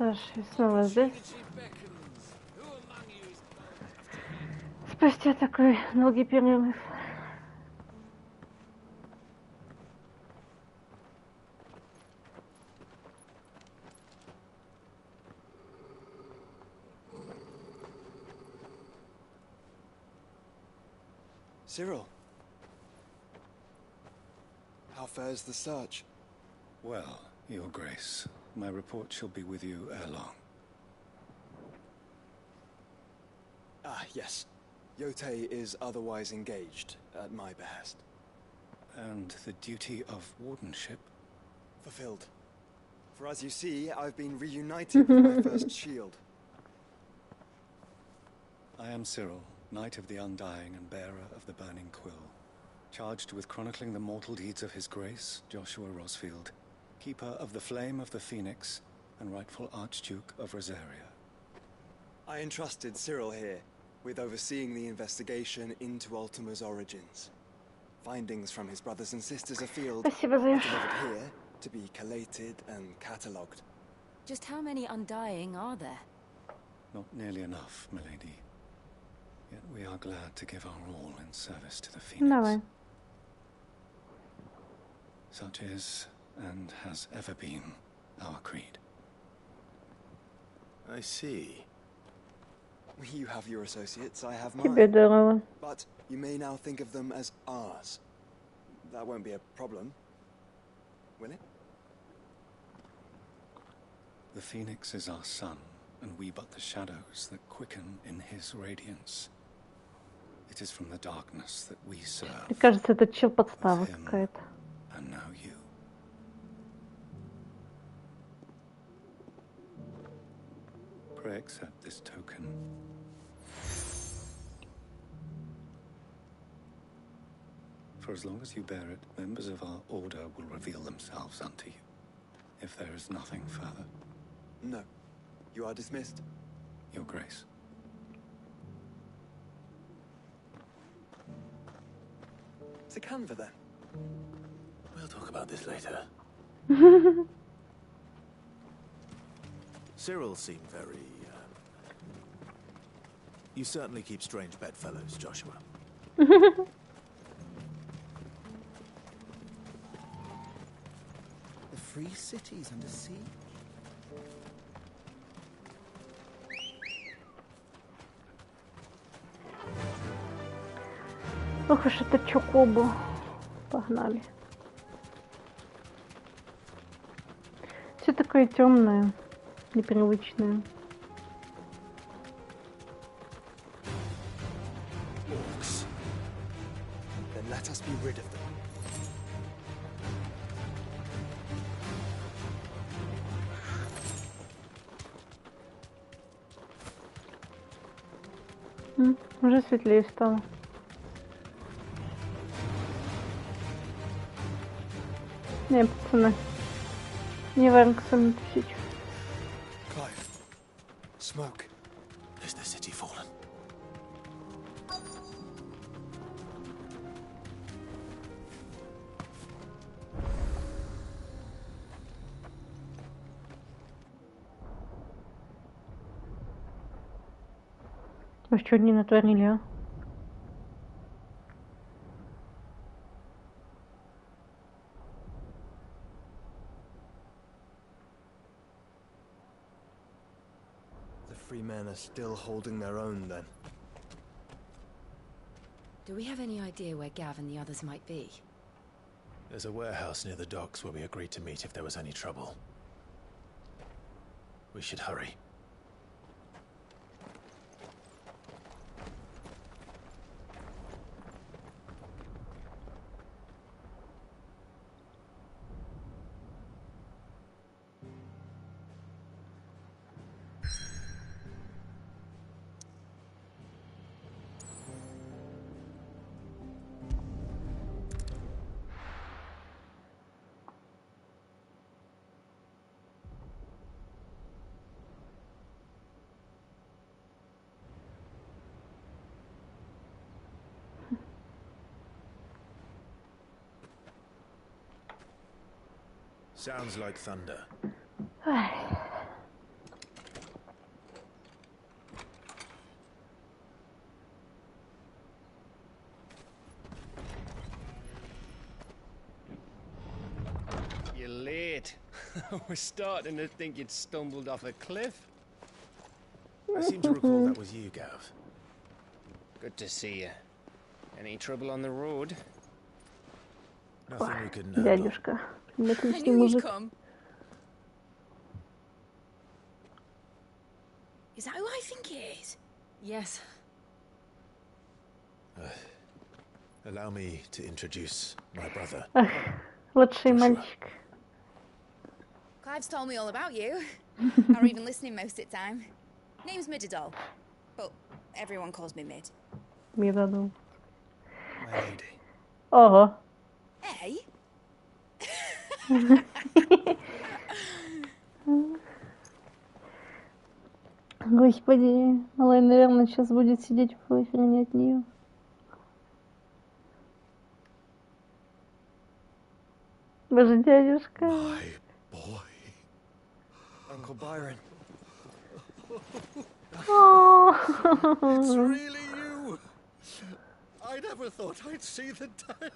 Саша снова здесь. Спустя такой долгий перерыв. Cyril, how fares the search? Well, Your Grace, my report shall be with you ere long. Ah, yes. Yotei is otherwise engaged, at my behest. And the duty of wardenship? Fulfilled. For as you see, I've been reunited with my first shield. I am Cyril, Knight of the Undying and bearer of the Burning Quill, charged with chronicling the mortal deeds of His Grace, Joshua Rosfield, keeper of the Flame of the Phoenix and rightful Archduke of Rosaria. I entrusted Cyril here with overseeing the investigation into Ultima's origins. Findings from his brothers and sisters afield are delivered here to be collated and catalogued. Just how many Undying are there? Not nearly enough, milady. Yet we are glad to give our all in service to the Phoenix. Давай. Such is, and has ever been, our creed. I see. You have your associates, I have Тебе mine. здорово. But you may now think of them as ours. That won't be a problem, will it? The Phoenix is our sun, and we but the shadows that quicken in his radiance. It is from the darkness that we serve. Мне кажется, это чел подстава какая-то. And now you. Pray accept this token. For as long as you bear it, members of our order will reveal themselves unto you. If there is nothing further. No. You are dismissed. Your Grace. It's a canva then. We'll talk about this later. Cyril seemed very... You certainly keep strange bedfellows, Joshua. The free cities under siege? Ох уж это Чокобо. Погнали. Все такое темное, непривычное. Orcs. Then let us be rid of them. Уже светлее стало. Не, пацаны. Не варенка со мной тусить. Clive. Smoke. Is the city fallen? Вы что не натворили, а? The free men are still holding their own then. Do we have any idea where Gav and the others might be? There's a warehouse near the docks where we agreed to meet if there was any trouble. We should hurry. Sounds like thunder. We're starting to think you'd stumbled off a cliff. I seem to recall that was you, Gav. Good to see you. Any trouble on the road? Nothing we couldn't handle. Дядюшка. I Отличный knew you'd мужик. come. Is that who I think it is? Yes. Allow me to introduce my brother. Ах, лучший мальчик. Clive's told me all about you. Or even listening most of the time. Name's Midadol. But everyone calls me Mid. Миродол. My lady. Ого. Hey? Господи, Алай, наверное, сейчас будет сидеть в эфире от нее. Боже, дядюшка. My boy. Uncle Byron. It's really you. I never thought I'd see the day.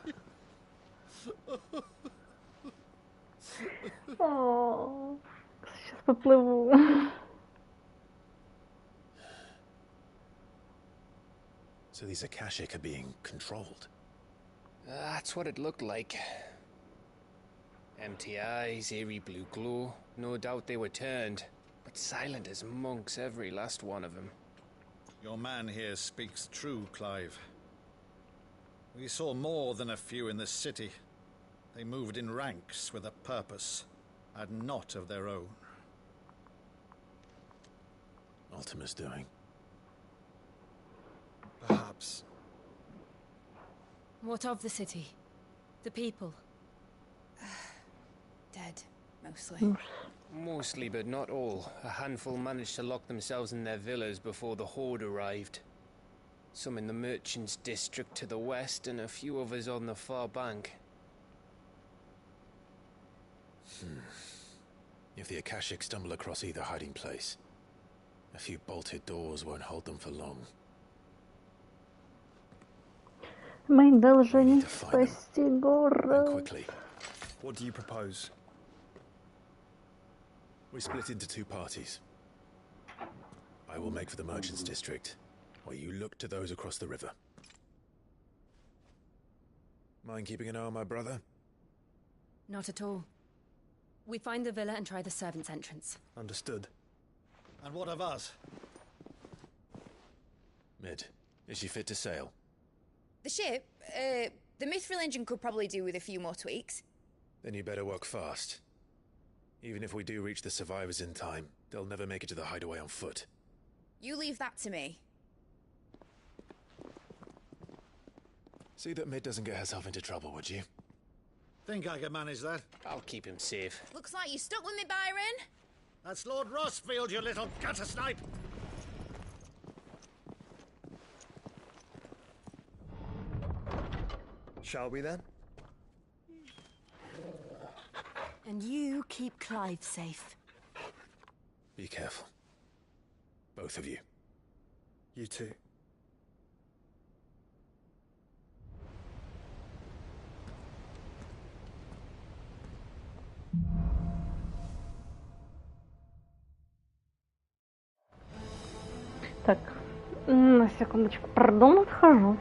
Сейчас поплыву. So these Akashic are being controlled. That's what it looked like. Empty eyes, eerie blue glow. No doubt they were turned, but silent as monks, every last one of them. Your man here speaks true, Clive. We saw more than a few in the city. They moved in ranks with a purpose, and not of their own. Ultima's doing. Perhaps. What of the city? The people? Dead, mostly. Mostly, but not all. A handful managed to lock themselves in their villas before the Horde arrived. Some in the merchants' district to the west, and a few others on the far bank. If the Akashic stumble across either hiding place, a few bolted doors won't hold them for long. Мы должны to find them. спасти And город. quickly. What do you propose? We split into two parties. I will make for the merchants' district, while you look to those across the river. Mind keeping an eye on my brother? Not at all. We find the villa and try the servants' entrance. Understood. And what of us? Mid, is she fit to sail? The ship, the Mithril engine could probably do with a few more tweaks. Then you better work fast. Even if we do reach the survivors in time, they'll never make it to the hideaway on foot. You leave that to me. See that Mid doesn't get herself into trouble, would you? Think I can manage that? I'll keep him safe. Looks like you stuck with me, Byron. That's Lord Rossfield, you little gutter snipe! Shall we then? And you keep Clive safe. Be careful. Both of you. You too. Так, на секундочку, пардон, отхожу.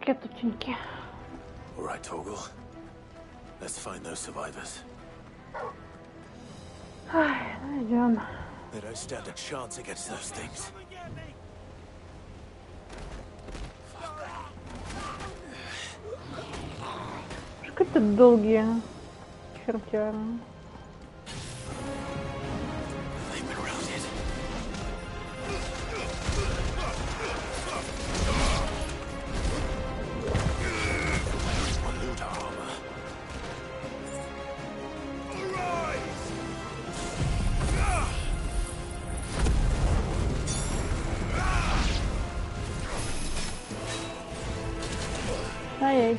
Кеточеньки. All right, Torgal. Let's find those survivors. Ай, ну идем. They don't stand a chance against those things. Какие-то долгие чертяры. They've been routed. Loot our armor. Ай-яй.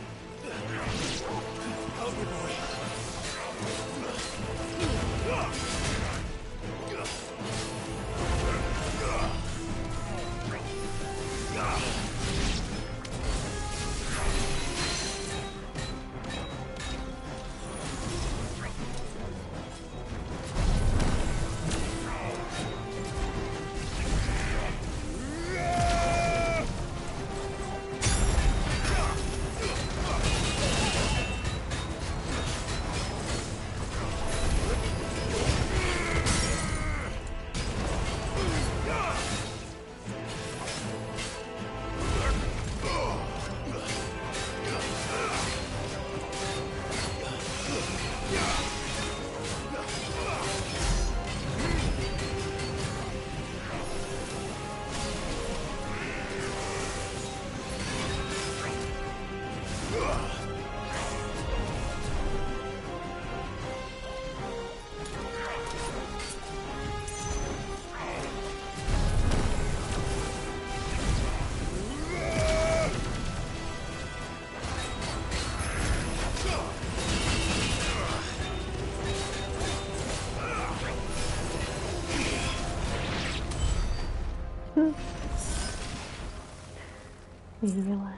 Гнила.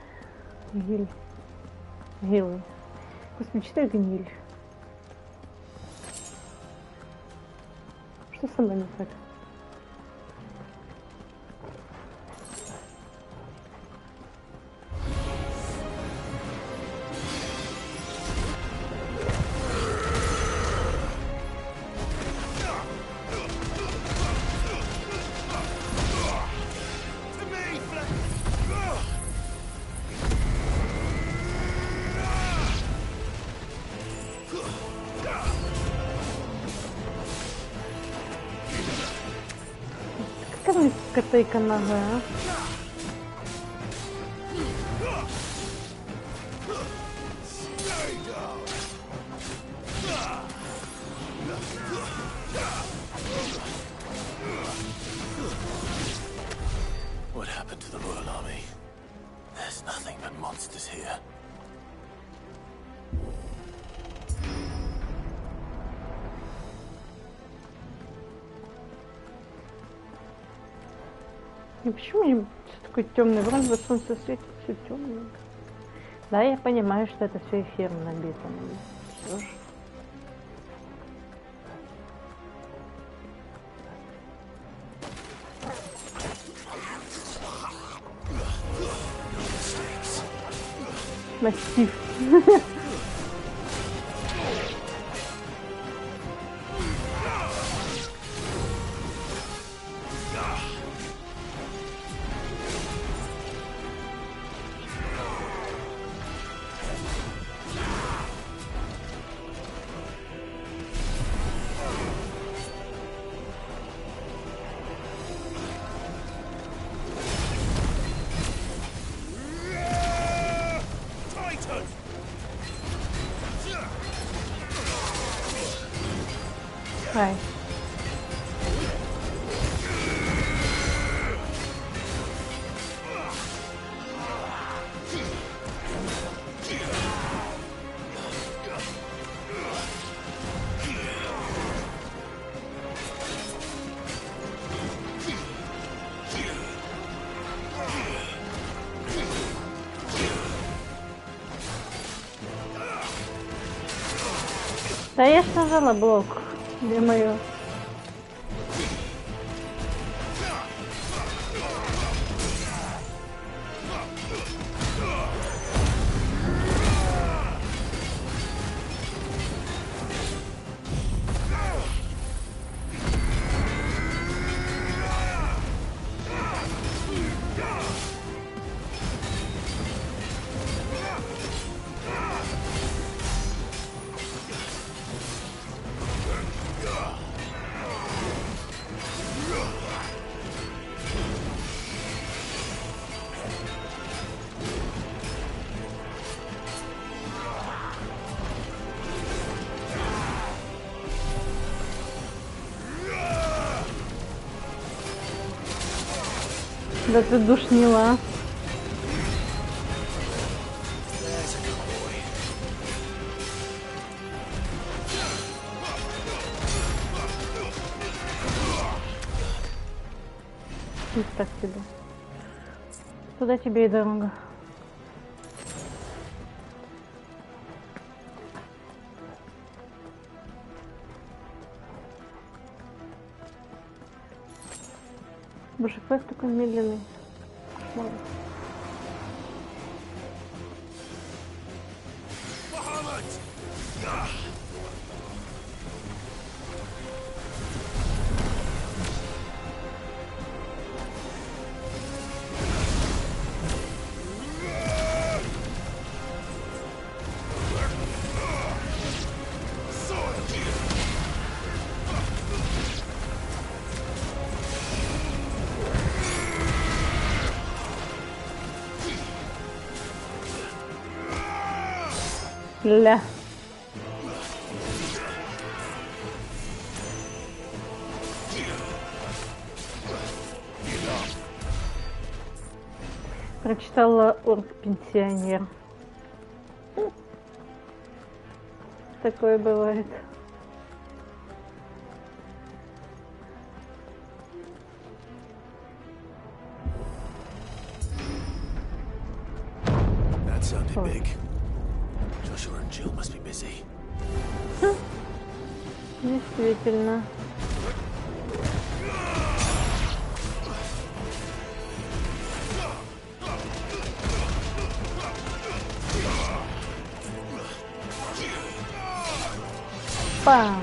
Гниль. Гнилый. Господи, читай гниль. Что со мной не так? Котейка нога. What happened to the Royal Army? There's nothing but monsters here. И почему мне такой темный вроде бы солнце светит, все темное? Да, я понимаю, что это все эфиром набито, но все же. Мастиф. Ай. Да я ж нажала блок, где мое. Да ты душнила. Вот так тебе. Туда тебе и дорога. Боже, квест такой медленный. Кошмар. Ля. Прочитала орк-пенсионер. Такое бывает. That sounded big. Joshua and Jill must be busy. Действительно. Пам.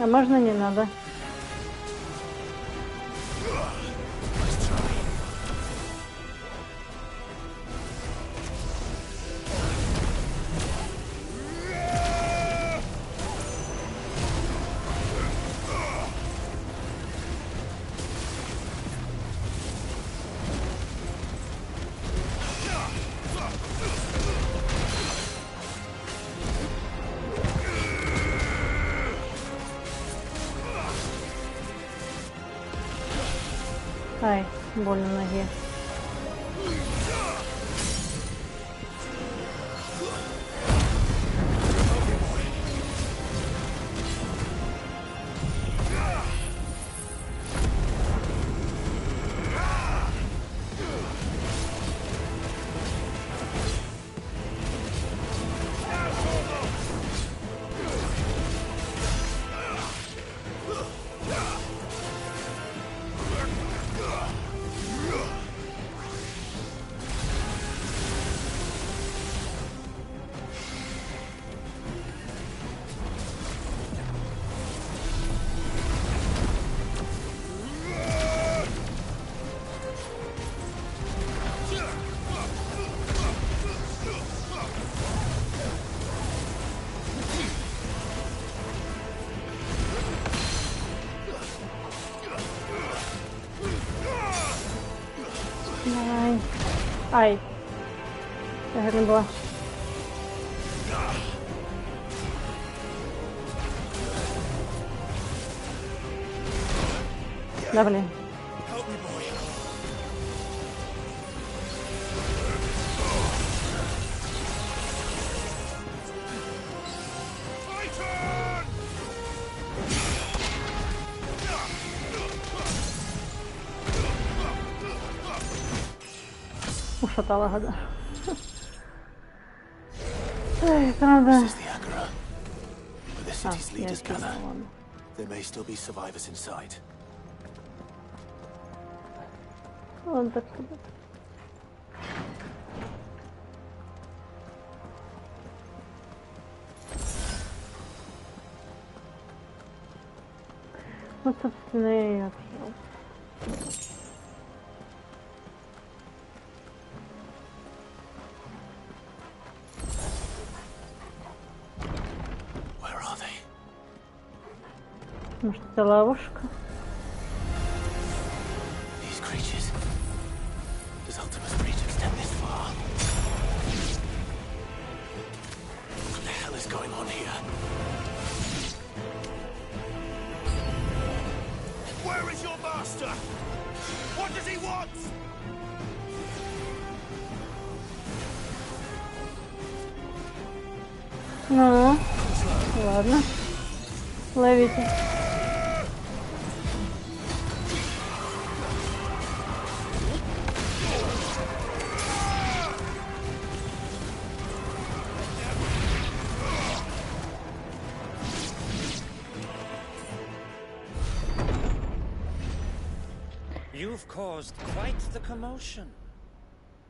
А можно не надо? Ай, больно в ноге. Давай. Ай. Я не была. Да, блин. Ушатала года. Ой, правда. Он так куда-то. Вот, собственно, я и отъел. Where это ловушка. These creatures. Does Ultima's reach extend this far? What the hell is going on here? Where is your master? What does he want? Ну, ладно. Ловите. You've caused quite the commotion.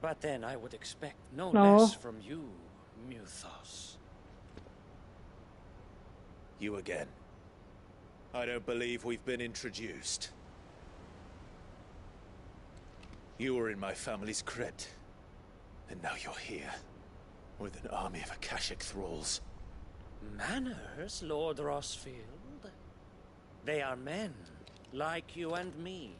But then I would expect no No. less from you, Muthos. You again. I don't believe we've been introduced. You were in my family's crypt. And now you're here. With an army of Akashic thralls. Manners, Lord Rosfield? They are men, like you and me.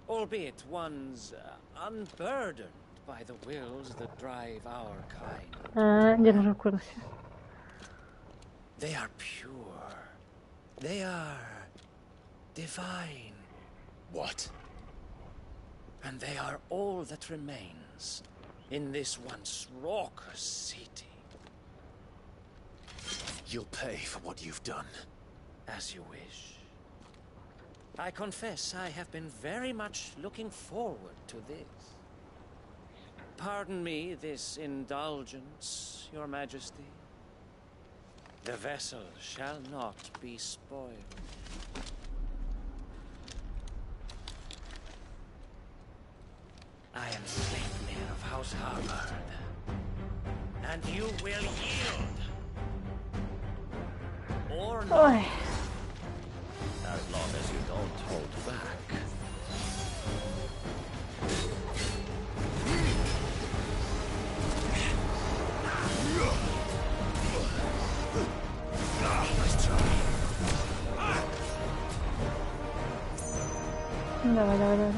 Albeit one's unburdened by the wills that drive our kind. Держу в курсе. They are pure. They are divine. What? And they are all that remains in this once raucous city. You'll pay for what you've done. As you wish. I confess I have been very much looking forward to this. Pardon me this indulgence, Your Majesty. The vessel shall not be spoiled. I am Sleipnir of House Harvard. And you will yield. Or not. Ой. As long as you don't hold back. Давай, давай, давай.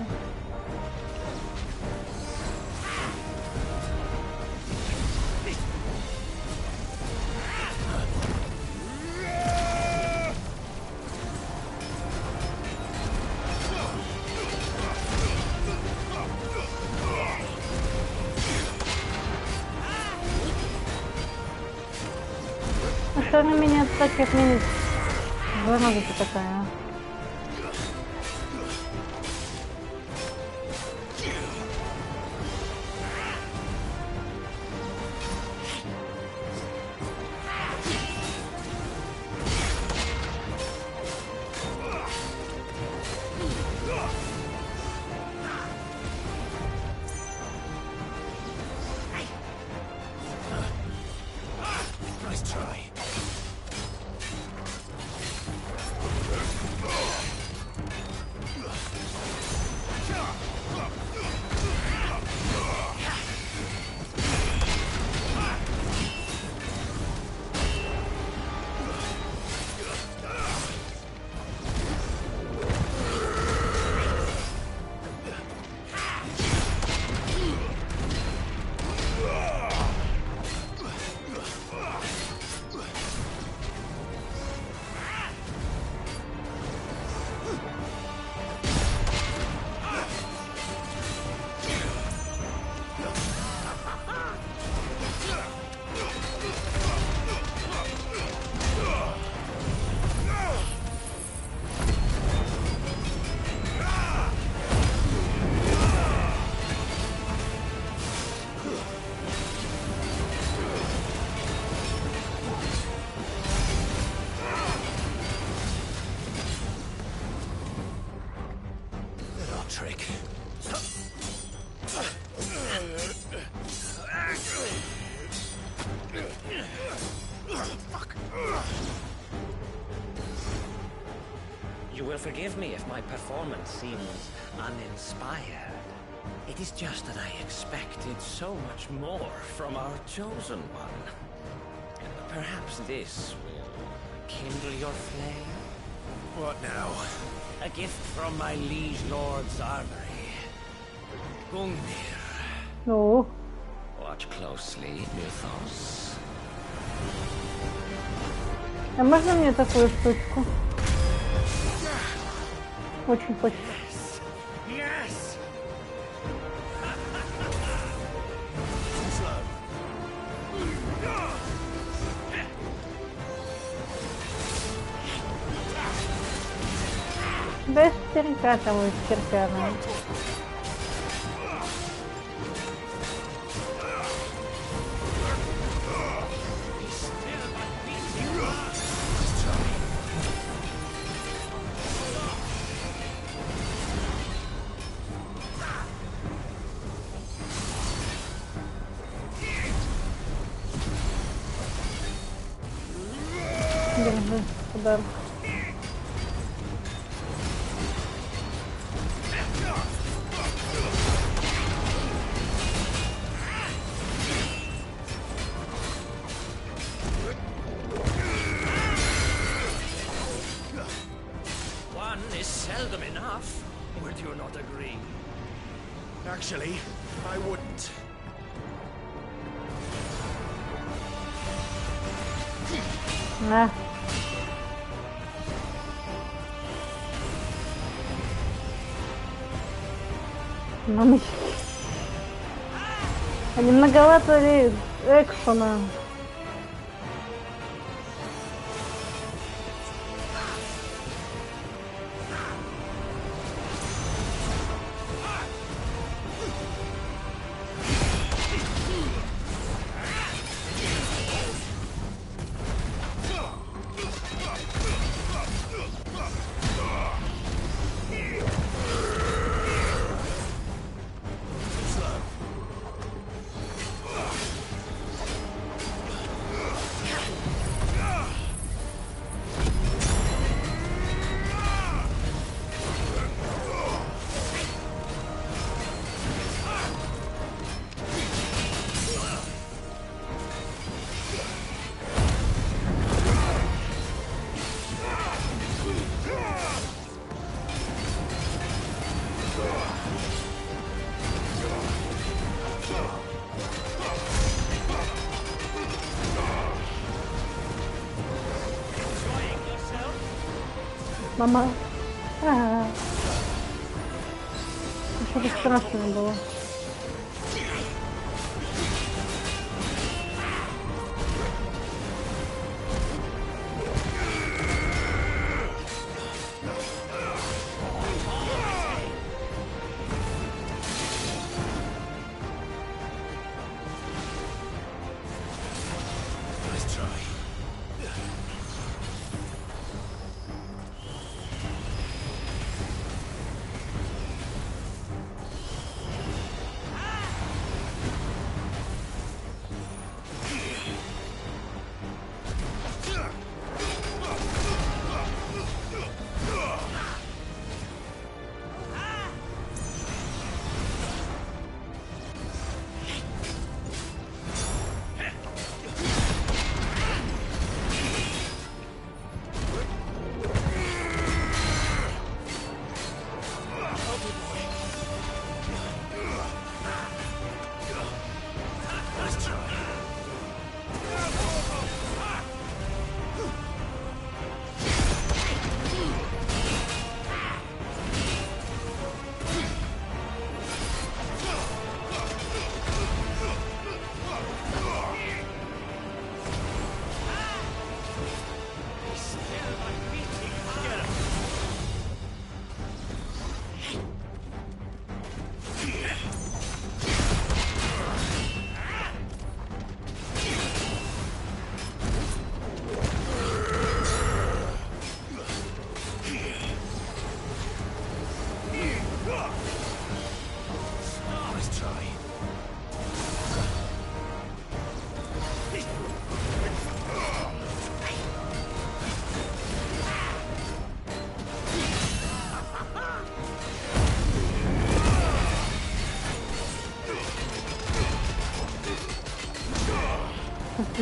А что на меня так отменить? Зараза такая. Nice try. Trick. You will forgive me if my performance seems uninspired. It is just that I expected so much more from our chosen one. Perhaps this will kindle your flame? What now? A gift from my liege lord's armory. Gungnir. Ну, Watch closely, Mythos. а можно мне такую штучку? Очень хочется. Yes! Без стерка того из кирпяна. Держи, удар. One is seldom enough. Would you not agree? Actually, I wouldn't. На. Мамочки. Они многовато ли экшена? Мама. Что-то страшное было.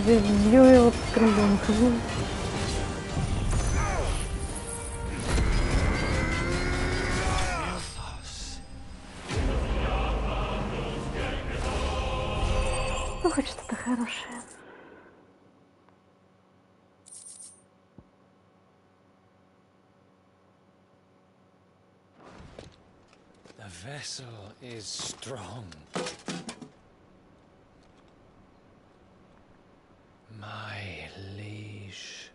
Бью его с крылом. Ну, хоть что-то хорошее. The vessel is strong. My liege.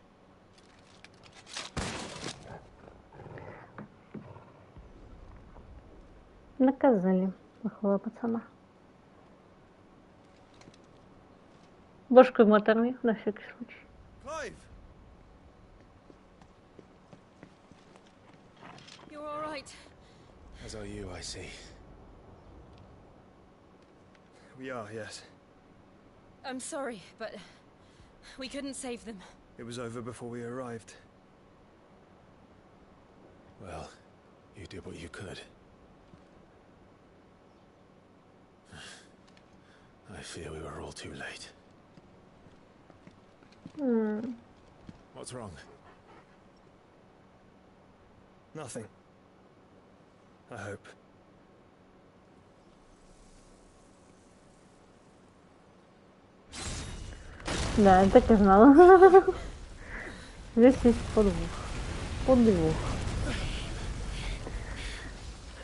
Наказали плохого пацана. Бошку ему оторви, на всякий случай. Clive! You're all right. As are you, I see. We are, yes. I'm sorry, but we couldn't save them. It was over before we arrived. Well, you did what you could. I fear we were all too late. What's wrong? Nothing. I hope. Да, я так и знала. Здесь есть подвох. Подвох.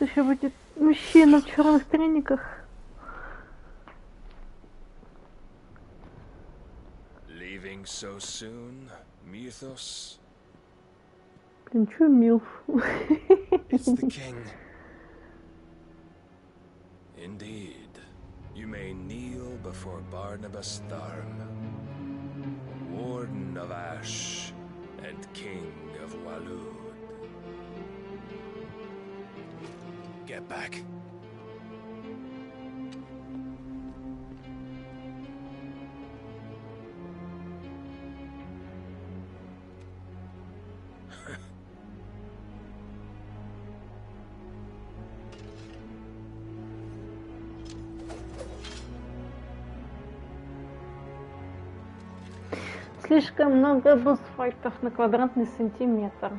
Еще будет мужчина в черных трениках. Leaving so soon, Mythos? Блин, чё милф? It's the king. Indeed. You may kneel before Barnabas Tharm, Warden of Ash and King of Walud. Get back. Слишком много босс-файтов на квадратный сантиметр.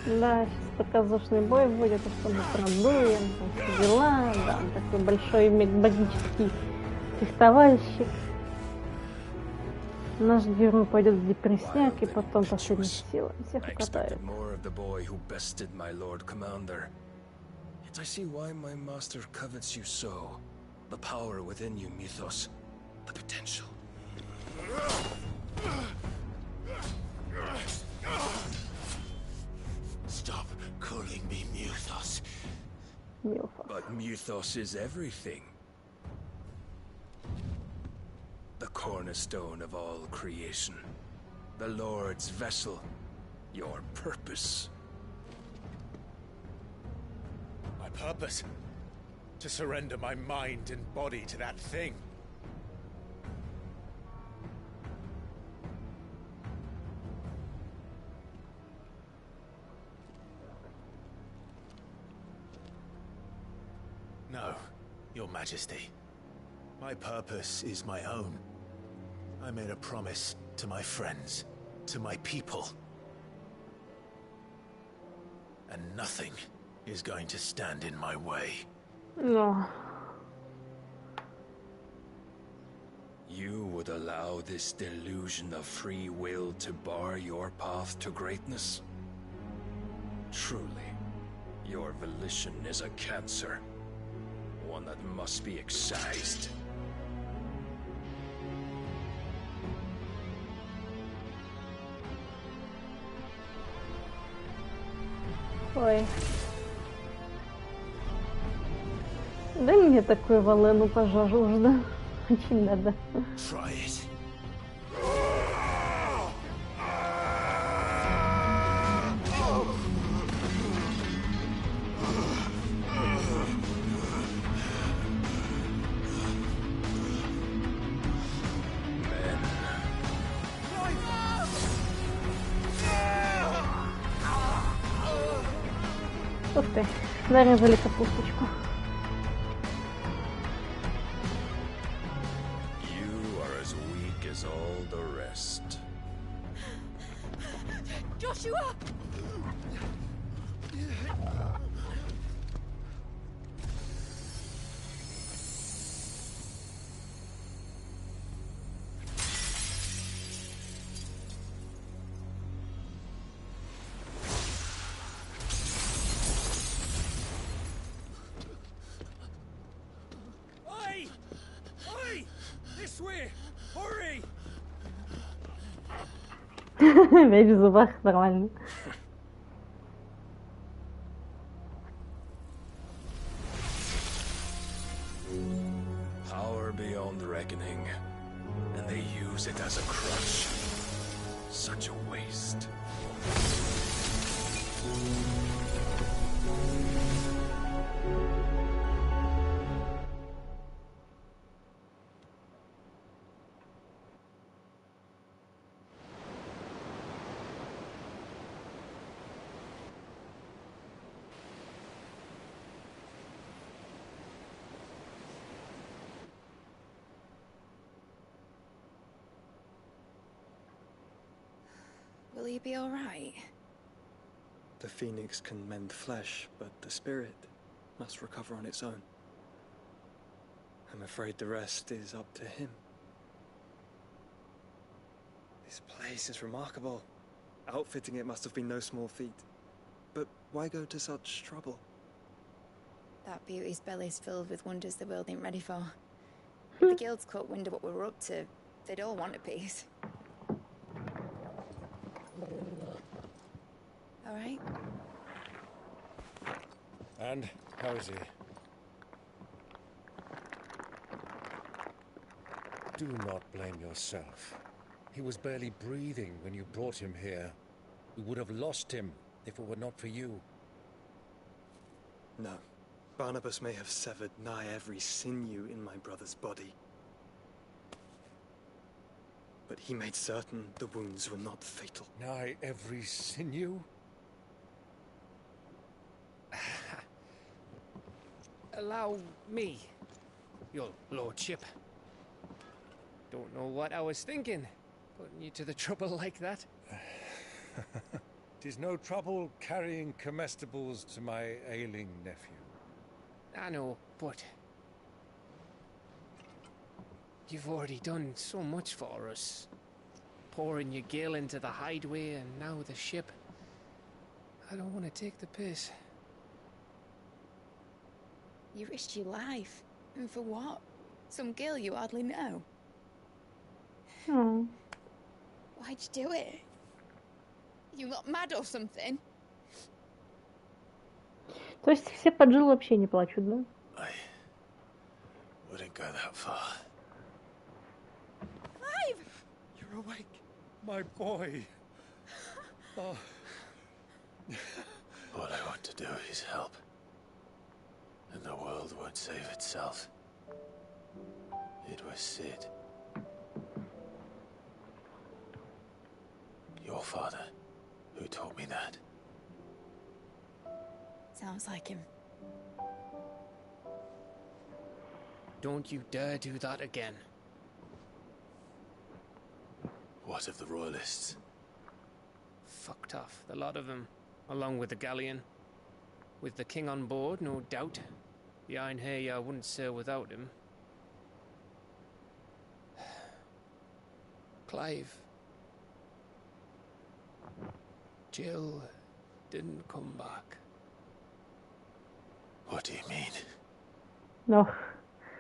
Да, сейчас показушный бой будет, что мы продуем, там все дела, да, такой большой магический фехтовальщик. Наш герой пойдет в депрессняк и потом последние силы всех укатает. I see why my master covets you so. The power within you, Mythos. The potential. Stop calling me Mythos. But Mythos is everything. The cornerstone of all creation. The Lord's vessel. Your purpose. My purpose? To surrender my mind and body to that thing. No, Your Majesty. My purpose is my own. I made a promise to my friends, to my people. And nothing is going to stand in my way. No. You would allow this delusion of free will to bar your path to greatness? Truly, your volition is a cancer. One that must be excised. Ой. Дай мне такую Валену, пожалуйста. Очень надо. Try it. Ух ты, нарезали капусточку. You are as weak as a Joshua! Oi! Oi! This way! Hurry! Видишь, в зубах нормально. Power beyond reckoning, and they use it as a crutch. Such a waste. Will he be all right? The phoenix can mend flesh, but the spirit must recover on its own. I'm afraid the rest is up to him. This place is remarkable. Outfitting it must have been no small feat. But why go to such trouble? That beauty's belly's filled with wonders the world ain't ready for. If the guilds caught wind of what we were up to, they'd all want a piece. All right? And how is he? Do not blame yourself. He was barely breathing when you brought him here. We would have lost him if it were not for you. No. Barnabas may have severed nigh every sinew in my brother's body. But he made certain the wounds were not fatal. Nigh every sinew? Allow me, your lordship. Don't know what I was thinking, putting you to the trouble like that. 'Tis no trouble carrying comestibles to my ailing nephew. I know, but you've already done so much for us. Pouring your gale into the hideaway and now the ship. I don't want to take the piss. You risked your life. And for what? Some girl you hardly know. Oh. Why'd you do it? You got mad or something? То есть все по Джилл вообще не плачут, да? I wouldn't go that far. Clive! You're awake, my boy. Oh. All I want to do is help. And the world won't save itself. It was Sid. Your father, who taught me that. Sounds like him. Don't you dare do that again. What of the royalists? Fucked off, the lot of them, along with the galleon. With the king on board, no doubt. The Iron Hair wouldn't sail without him. Clive. Jill didn't come back. What do you mean? No.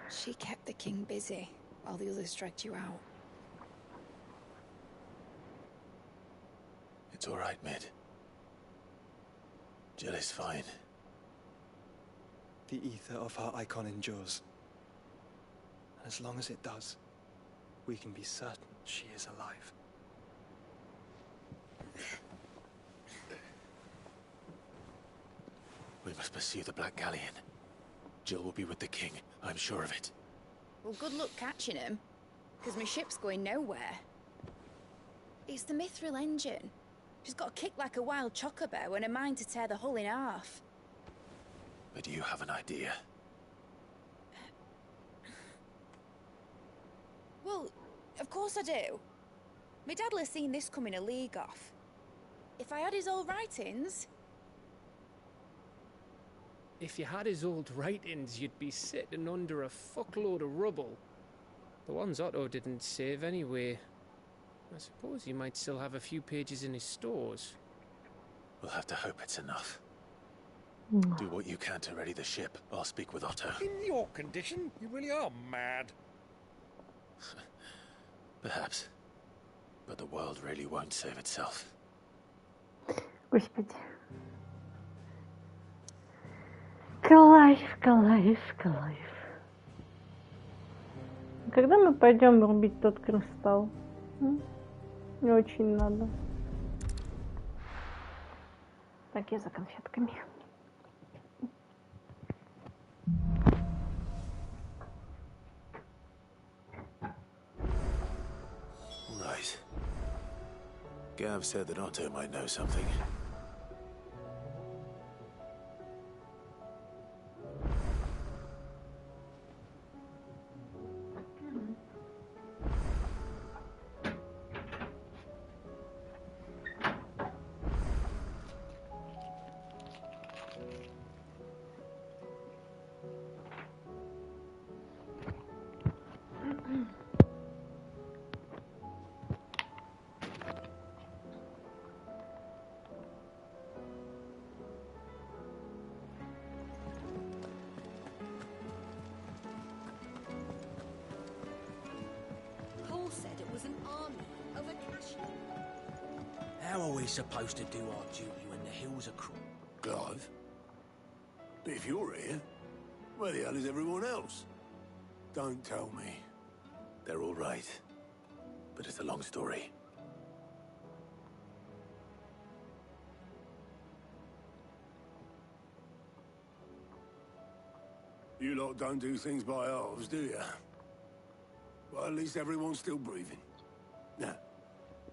She kept the king busy while the others dragged you out. It's all right, Mid. Jill is fine. The ether of her icon endures. And as long as it does, we can be certain she is alive. We must pursue the Black Galleon. Jill will be with the king, I'm sure of it. Well, good luck catching him, because my ship's going nowhere. It's the Mithril engine. She's got a kick like a wild chocobo and a mind to tear the hull in half. But do you have an idea? Well, of course I do. My dad has seen this coming a league off. If I had his old writings... If you had his old writings, you'd be sitting under a fuckload of rubble. The ones Otto didn't save anyway. I suppose you might still have a few pages in his stores. We'll have to hope it's enough. Do what you can to ready the ship. I'll speak with Otto. In your condition, you really are mad. Perhaps. But the world really won't save itself. Господи. Клайв. Когда мы пойдем рубить тот кристалл? Не очень надо. Так, я за конфетками. Right. Gav said that Otto might know something. How are we supposed to do our duty when the hills are cruel? Clive? But if you're here, where the hell is everyone else? Don't tell me. They're all right. But it's a long story. You lot don't do things by halves, do you? Well, at least everyone's still breathing. Now,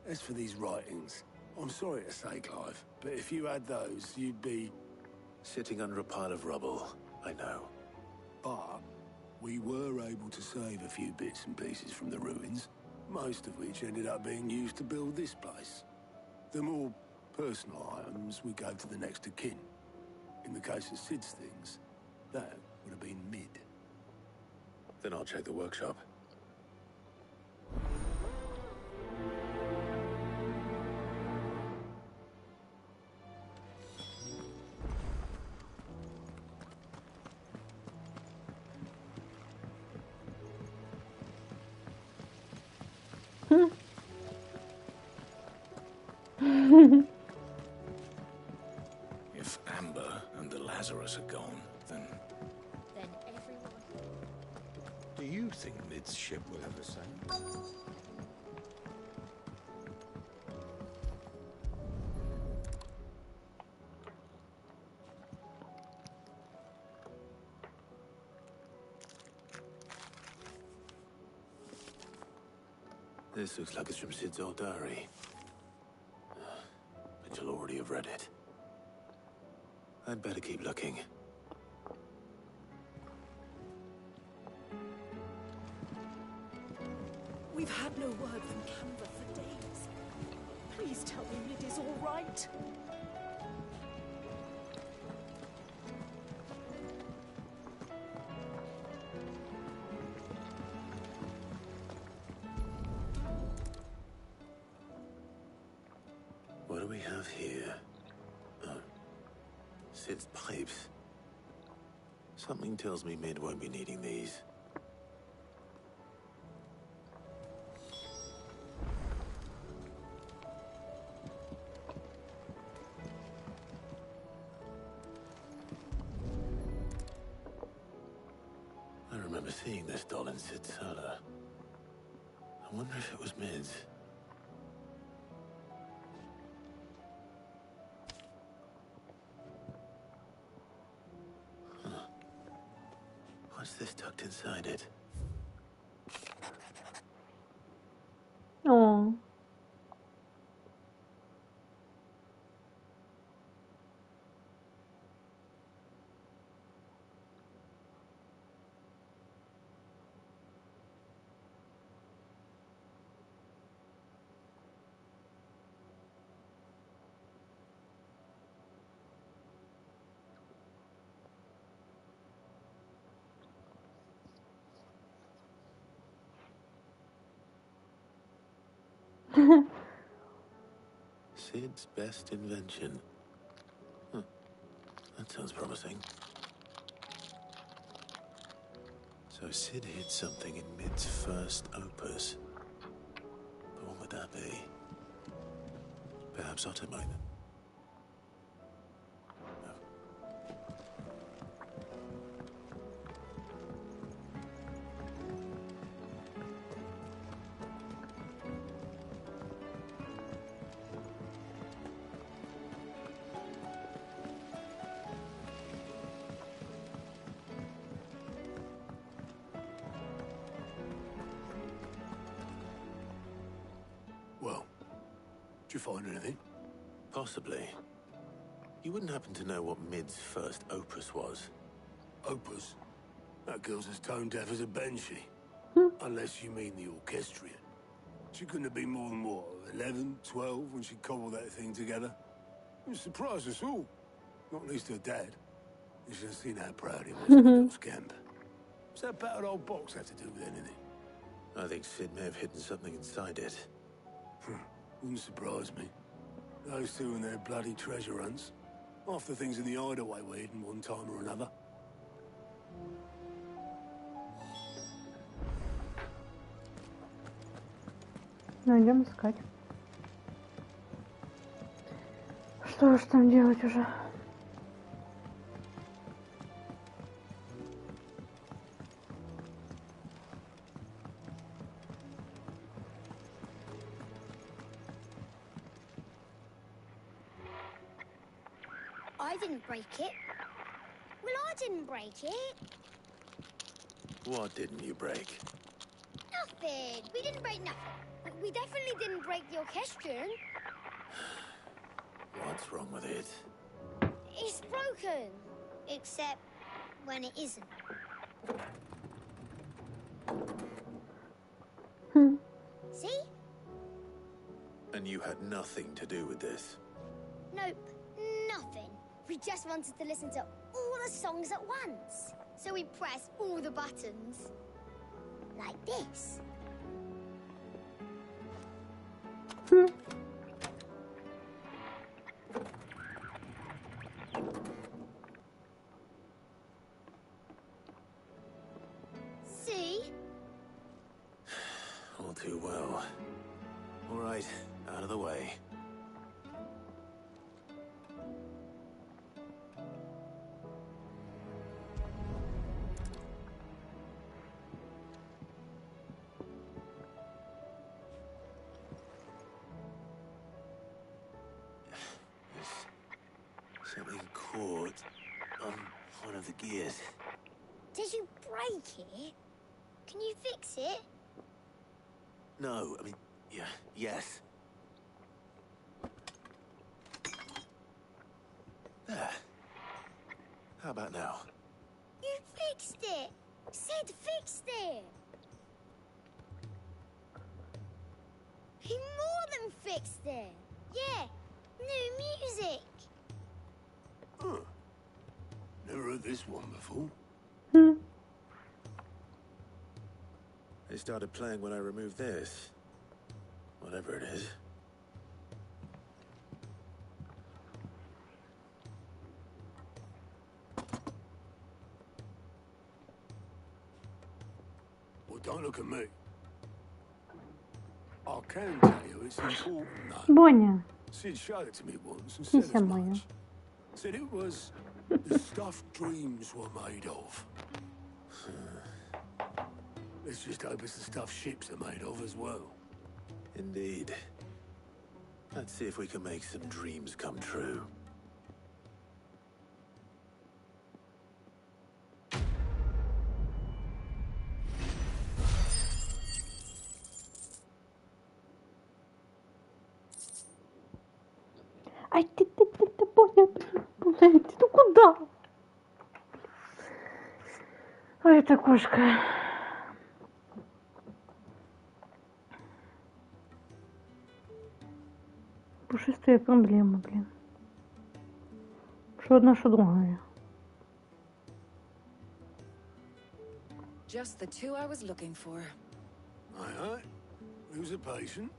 as for these writings, I'm sorry to say, Clive, but if you had those, you'd be... Sitting under a pile of rubble, I know. But we were able to save a few bits and pieces from the ruins, most of which ended up being used to build this place. The more personal items we gave to the next of kin. In the case of Sid's things, that would have been mid. Then I'll check the workshop. If Amber and the Lazarus are gone, then everyone... do you think Mid's ship will ever sail? This looks like it's from Sid's old diary. But you'll already have read it. I'd better keep looking. We've had no word from Canva for days. Please tell me it is all right. What do we have here? Oh. Sid's pipes. Something tells me Mid won't be needing these. I remember seeing this doll in Sid's cellar. I wonder if it was Mid's. What's this tucked inside it? Oh. Sid's best invention. Huh. That sounds promising. So Sid hid something in Mid's first opus. But what would that be? Perhaps Ottomite? Well, did you find anything? Possibly. You wouldn't happen to know what Mid's first opus was? Opus? That girl's as tone deaf as a banshee. Unless you mean the orchestrion. She couldn't have been more than, what, 11, 12 when she cobbled that thing together? It surprised us all. Not least her dad. You should have seen how proud he was of the little scamp. What's that battered old box have to do with anything? I think Sid may have hidden something inside it. Wouldn't surprise me. Those two and their bloody treasure hunts. Half the things in the hideaway were hidden one time or another. Ну, идем искать. Что уж там делать уже? I didn't break it. Well, I didn't break it. What didn't you break? Nothing. We didn't break nothing. We definitely didn't break the orchestrion. What's wrong with it? It's broken. Except when it isn't. See? And you had nothing to do with this? Nope. Nothing. We just wanted to listen to all the songs at once. So we pressed all the buttons. Like this. See? All too well. All right, out of the way. Something caught on one of the gears. Did you break it? Can you fix it? No, I mean, yeah, yes. There. How about now? You fixed it! Sid fixed it! He more than fixed it! Yeah, new music! Huh. Never heard this one before. They started playing when I removed this. Whatever it is. Well, don't look at me. I can tell you it's important, though. Боня. Sid showed it to me once and said Кися as моя. much. Said it was the stuff dreams were made of. Let's just hope it's the stuff ships are made of as well. Indeed. Let's see if we can make some dreams come true. Ай, ты, Боня, блин, ты ну куда? Ой, эта кошка. Пушистые проблемы, блин. Что одна, что другая. Just the two I was looking for. Aye, aye. Who's a patient?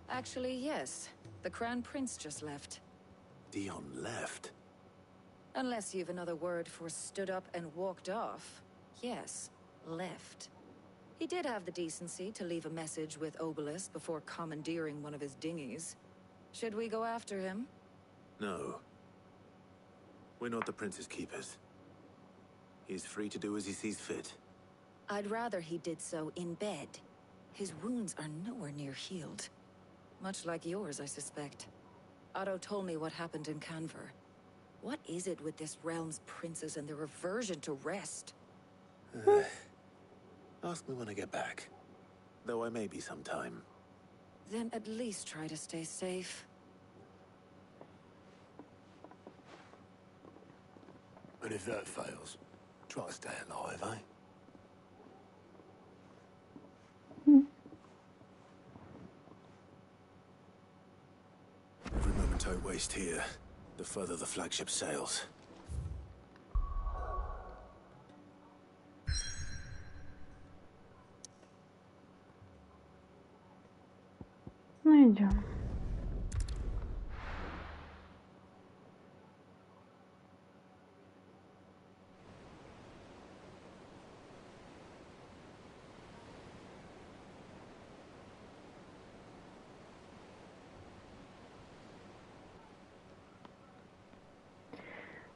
Actually, yes. The Crown Prince just left. Dion left? Unless you've another word for stood up and walked off. Yes, left. He did have the decency to leave a message with Obelisk before commandeering one of his dinghies. Should we go after him? No. We're not the Prince's keepers. He is free to do as he sees fit. I'd rather he did so in bed. His wounds are nowhere near healed. Much like yours, I suspect. Otto told me what happened in Canver. What is it with this realm's princes and their aversion to rest? Ask me when I get back. Though I may be sometime. Then at least try to stay safe. And if that fails, try to stay alive, eh? Every moment I waste here, the further the flagship sails. Ну, идем.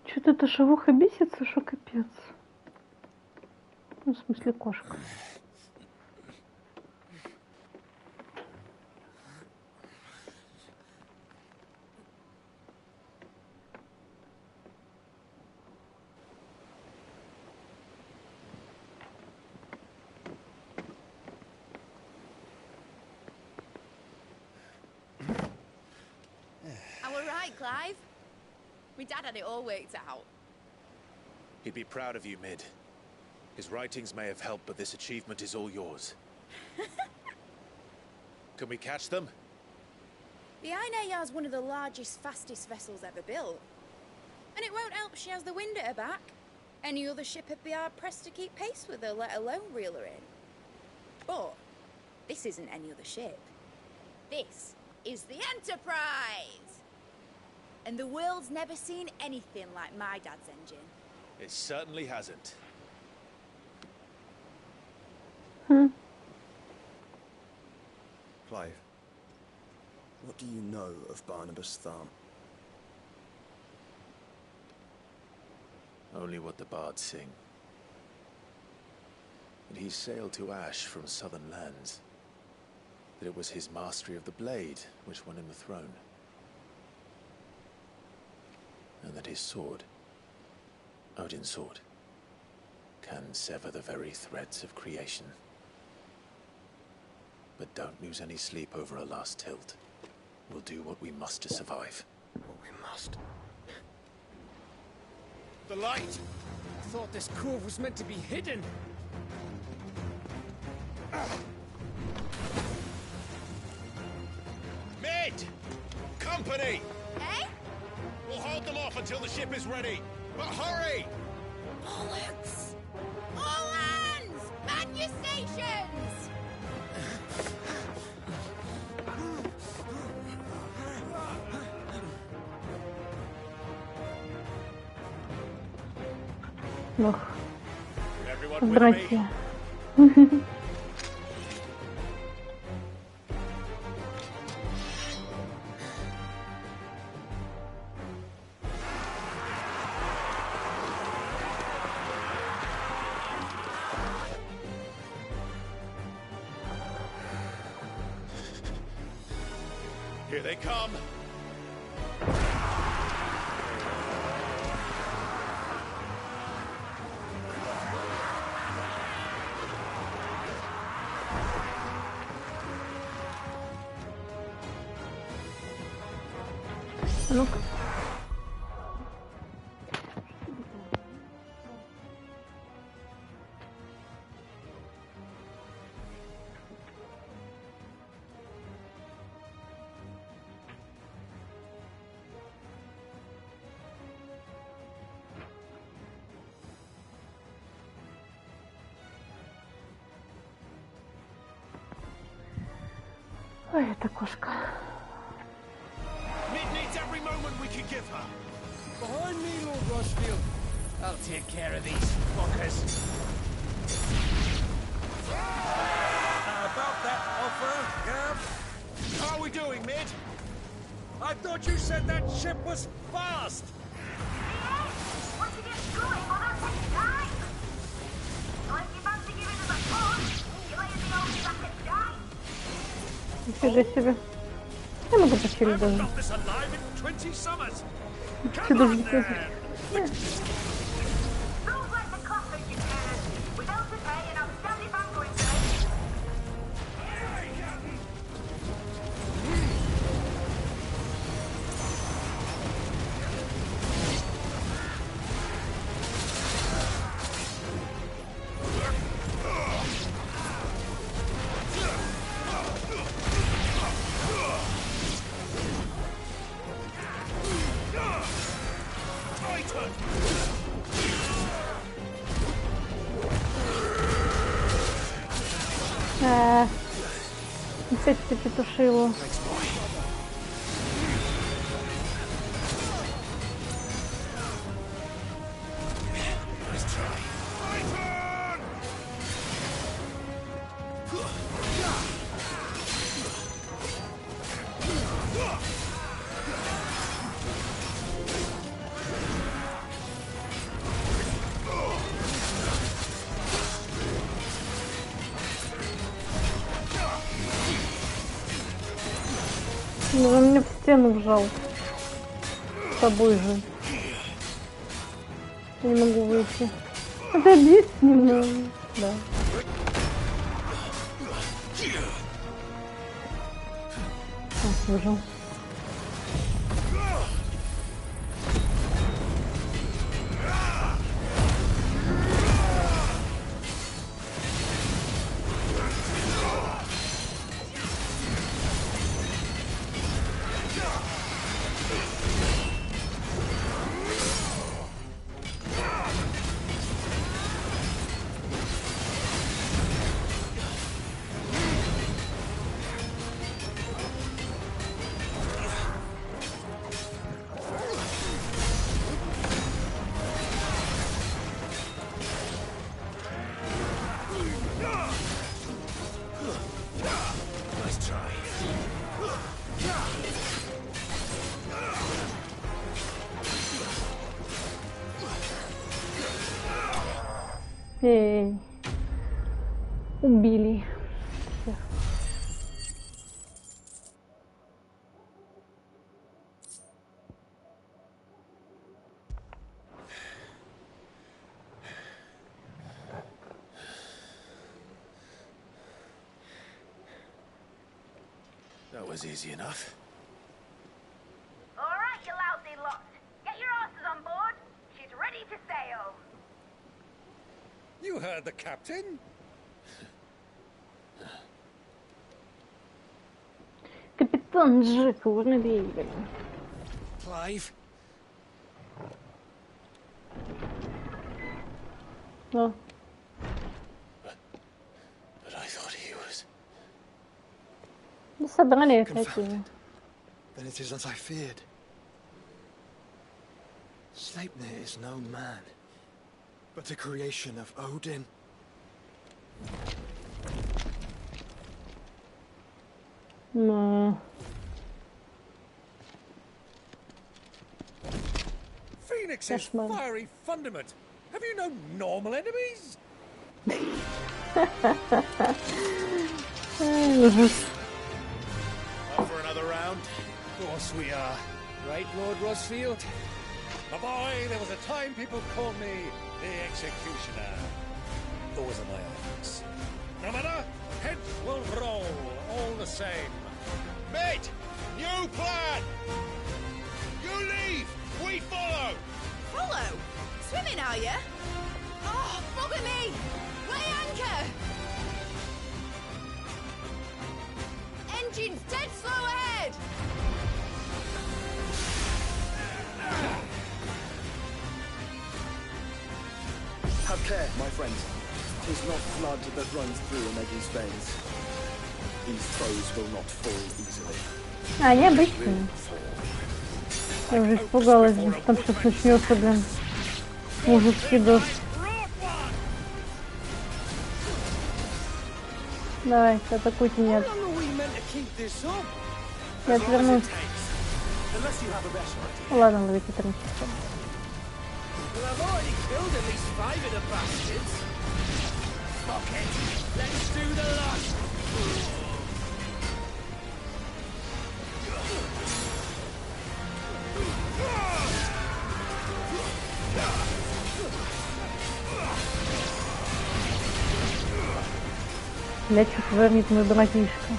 Что-то эта шавуха бесится, что капец. Ну, в смысле, кошка. Right, Clive? My dad had it all worked out. He'd be proud of you, Mid. His writings may have helped, but this achievement is all yours. Can we catch them? The Aina is one of the largest, fastest vessels ever built. And it won't help she has the wind at her back. Any other ship would be hard-pressed to keep pace with her, let alone reel her in. But this isn't any other ship. This is the Enterprise! And the world's never seen anything like my dad's engine. It certainly hasn't. Clive, what do you know of Barnabas Thumb? Only what the bards sing. That he sailed to Ash from southern lands. That it was his mastery of the blade which won him the throne. And that his sword, Odin's sword, can sever the very threads of creation. But don't lose any sleep over a last tilt. We'll do what we must to survive. What we must. The light! I thought this cove was meant to be hidden. Mid! Company! Eh? We'll hold them off until the ship is ready. But hurry! Bollocks! All hands! Man your stations! Ох, Everyone with братья. Here they come. Ну-ка. Ой, эта кошка. you give her? Behind me, Lord Rosfield. I'll take care of these fuckers. About that offer, Gav? How are we doing, mid? I thought you said that ship was fast! Once it gets going, well, that takes time. So if you fancy giving us a push, you lay the old back and die. Нифига себе. Я могу почилить даже. Чё даже не слышишь? Опять ты петушило. Ну, он мне в стену вжал. С тобой же. Я не могу выйти. Отойди с ним. Да. Выжил. Эй, убили всех. That was easy enough. All right, you lousy lot. Get your asses on board. She's ready to sail. You heard the captain. Капитан Джек, Уорнбейли. Clive. Oh. But I thought he was. Да собрали опять его. Then it is as I feared. Sleipnir is no man, but a creation of Odin. No. Phoenix's fiery fundament. Have you no normal enemies? Up for another round? Of course we are. Right, Lord Rosfield? My boy, there was a time people called me the Executioner. Those are my eyes. No matter, heads will roll, all the same. Mate! New plan! You leave! We follow! Follow? Swimming, are you? Oh, bother me! Weigh anchor! Engines dead slow ahead! Have care, my friend. 'Tis not blood that runs through Omega's veins. These foes will not fall easily. А, необычно. Я уже испугалась, что там сейчас начнется, блин, мужицкий дождь. Давай, атакуйте меня. Я отвернусь. Ладно, ловите транчика. Блядь, что творит мой братишка.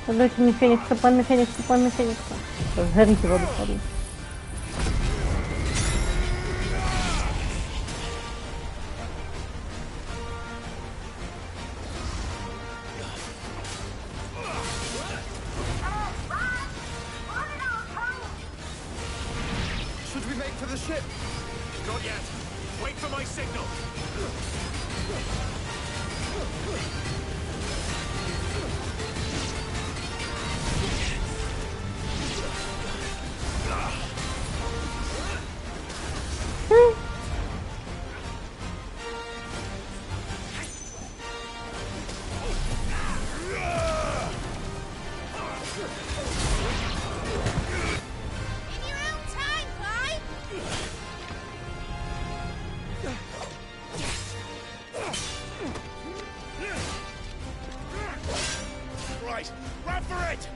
Дайте мне феникса, пламя феникса, пламя феникса. Сгорите воду, падай. Should we make for the ship? Not yet. Wait for my signal. Right, run for it!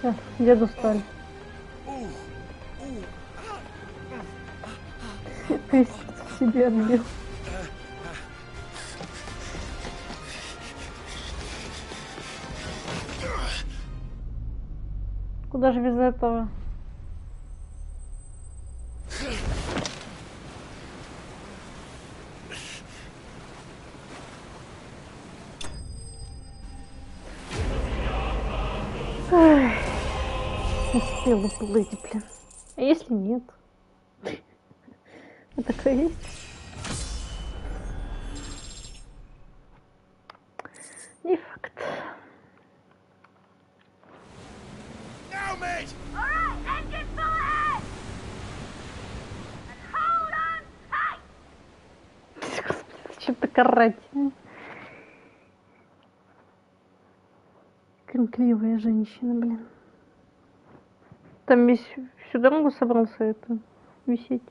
Все, деду стали. Крестик себе отбил. Куда же без этого? Успел уплыть, блин. А если нет? А такое есть? Не факт. Now, mate! All right, engine full ahead! And hold on tight! Чем-то карать. Крикливая женщина, блин. Там весь всю дорогу собрался это висеть.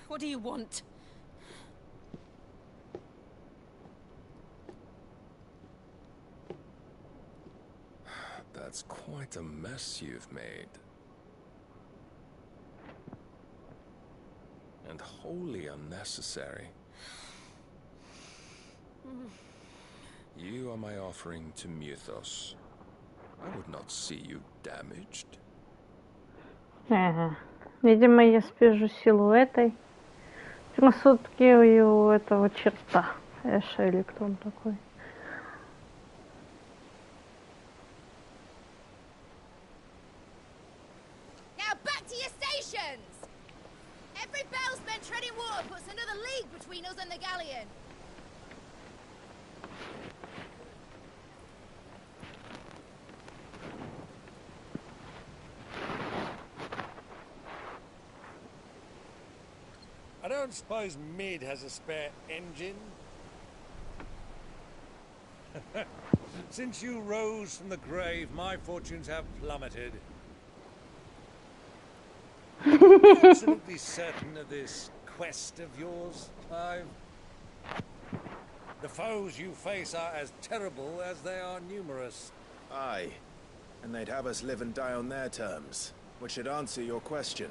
What do you want? That's quite a mess you've made. And wholly unnecessary. You are my offering to Mythos. I would not see you damaged. Ага. Видимо, я спижу силу этой красотки у этого черта. Эша или кто он такой. Now back to your stations! Every bell spent treading water puts another league between us and the galleon. I don't suppose Mid has a spare engine? Since you rose from the grave, my fortunes have plummeted. absolutely certain of this quest of yours, Clive? The foes you face are as terrible as they are numerous. Aye. And they'd have us live and die on their terms, which should answer your question.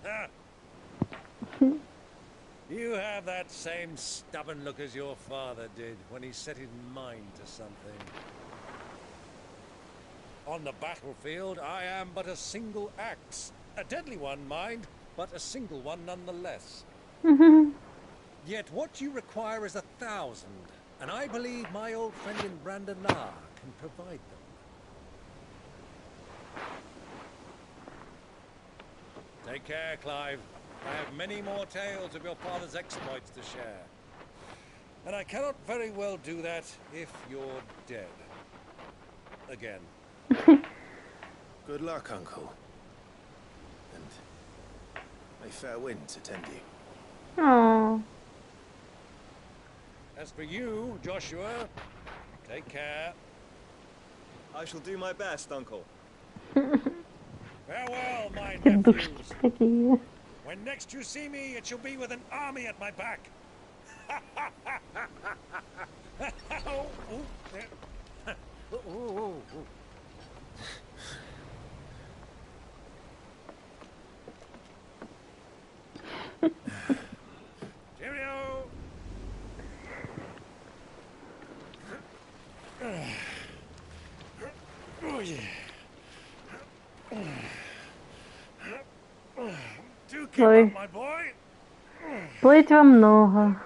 Ha! You have that same stubborn look as your father did when he set his mind to something. On the battlefield, I am but a single axe. A deadly one, mind, but a single one nonetheless. Yet what you require is 1,000, and I believe my old friend in Brandonar can provide them. Take care, Clive. I have many more tales of your father's exploits to share. And I cannot very well do that if you're dead. Again. Good luck, Uncle. And may fair winds attend you. Aww. As for you, Joshua, take care. I shall do my best, Uncle. Farewell, my nephews. When next you see me, it shall be with an army at my back. Oh, oh, there. Oh, oh, oh. Cheerio. Oh, yeah. Do keep up, my boy. Плыть вам много.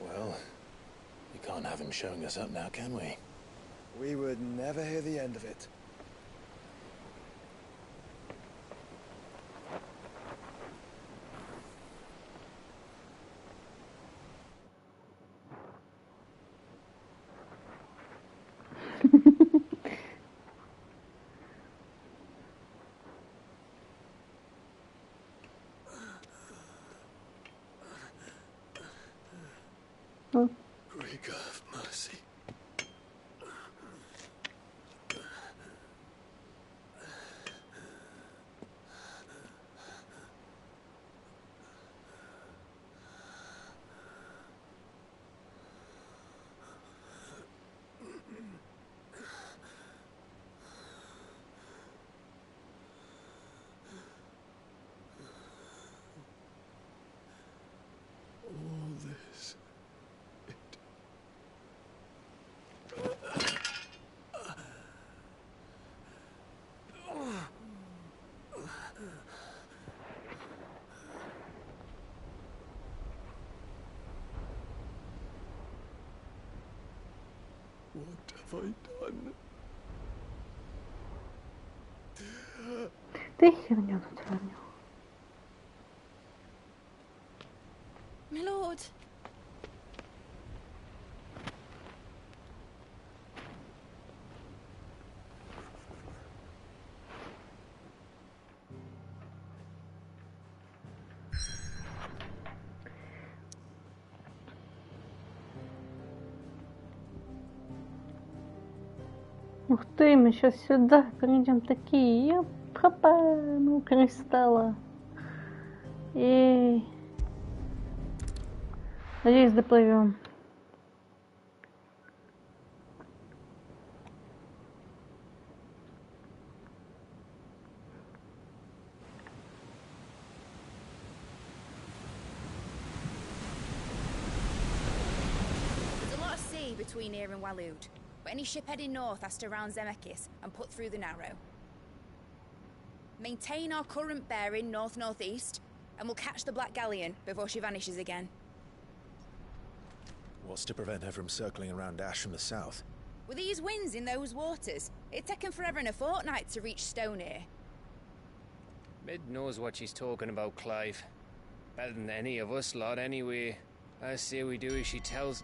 Well, you can't have him showing us up now, can we? We would never hear the end of it. Great God of mercy. All this. What have I done? Ты херню натворил. My lord. Ух ты, мы сейчас сюда придем такие, я пропану кристалла. И надеюсь, доплывем. There's a lot of sea between here and Waloed, but any ship heading north has to round Zemeckis and put through the Narrow. Maintain our current bearing north-northeast, and we'll catch the Black Galleon before she vanishes again. What's to prevent her from circling around Ash from the south? With these winds in those waters, it'd taken forever and a fortnight to reach Stone here. Mid knows what she's talking about, Clive. Better than any of us lot, anyway. I say we do as she tells.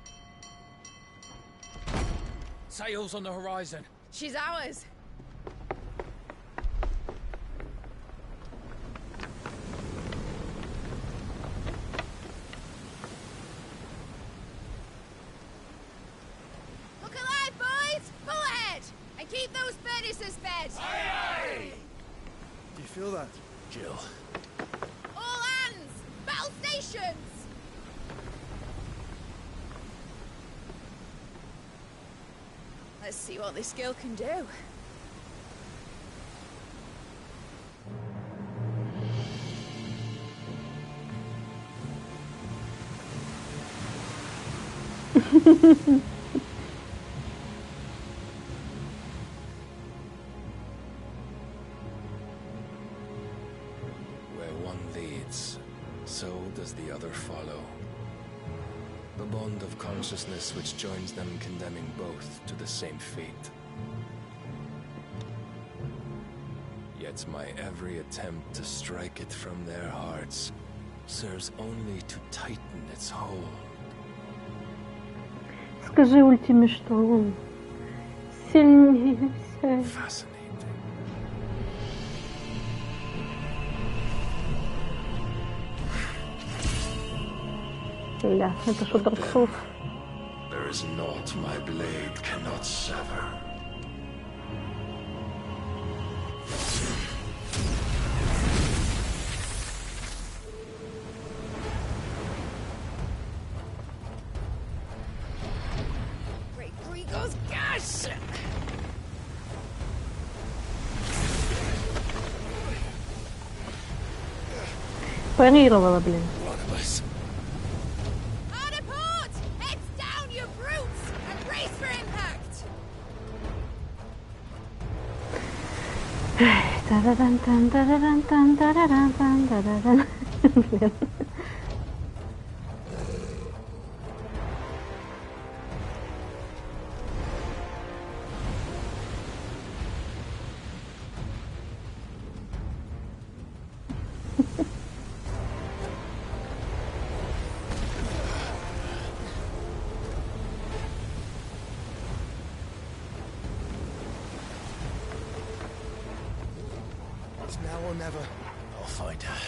Sails on the horizon. She's ours. Look alive, boys! Pull ahead! And keep those furnaces fed! Aye, aye. Jill. All hands! Battle stations! Let's see what this girl can do. Where one leads, so does the other follow. The bond of consciousness which joins them condemning both to the same fate. Yet my every attempt to strike it from their hearts serves only to tighten its hold. Скажи Ультиме, что он сильнее всех. Бля, это что, Dark Souls? There is naught my blade cannot sever. Great Grigor's gas! Парировала, блин. Harder port! Heads down, you brutes! And brace for impact! Блин. It's now or never. I'll find her.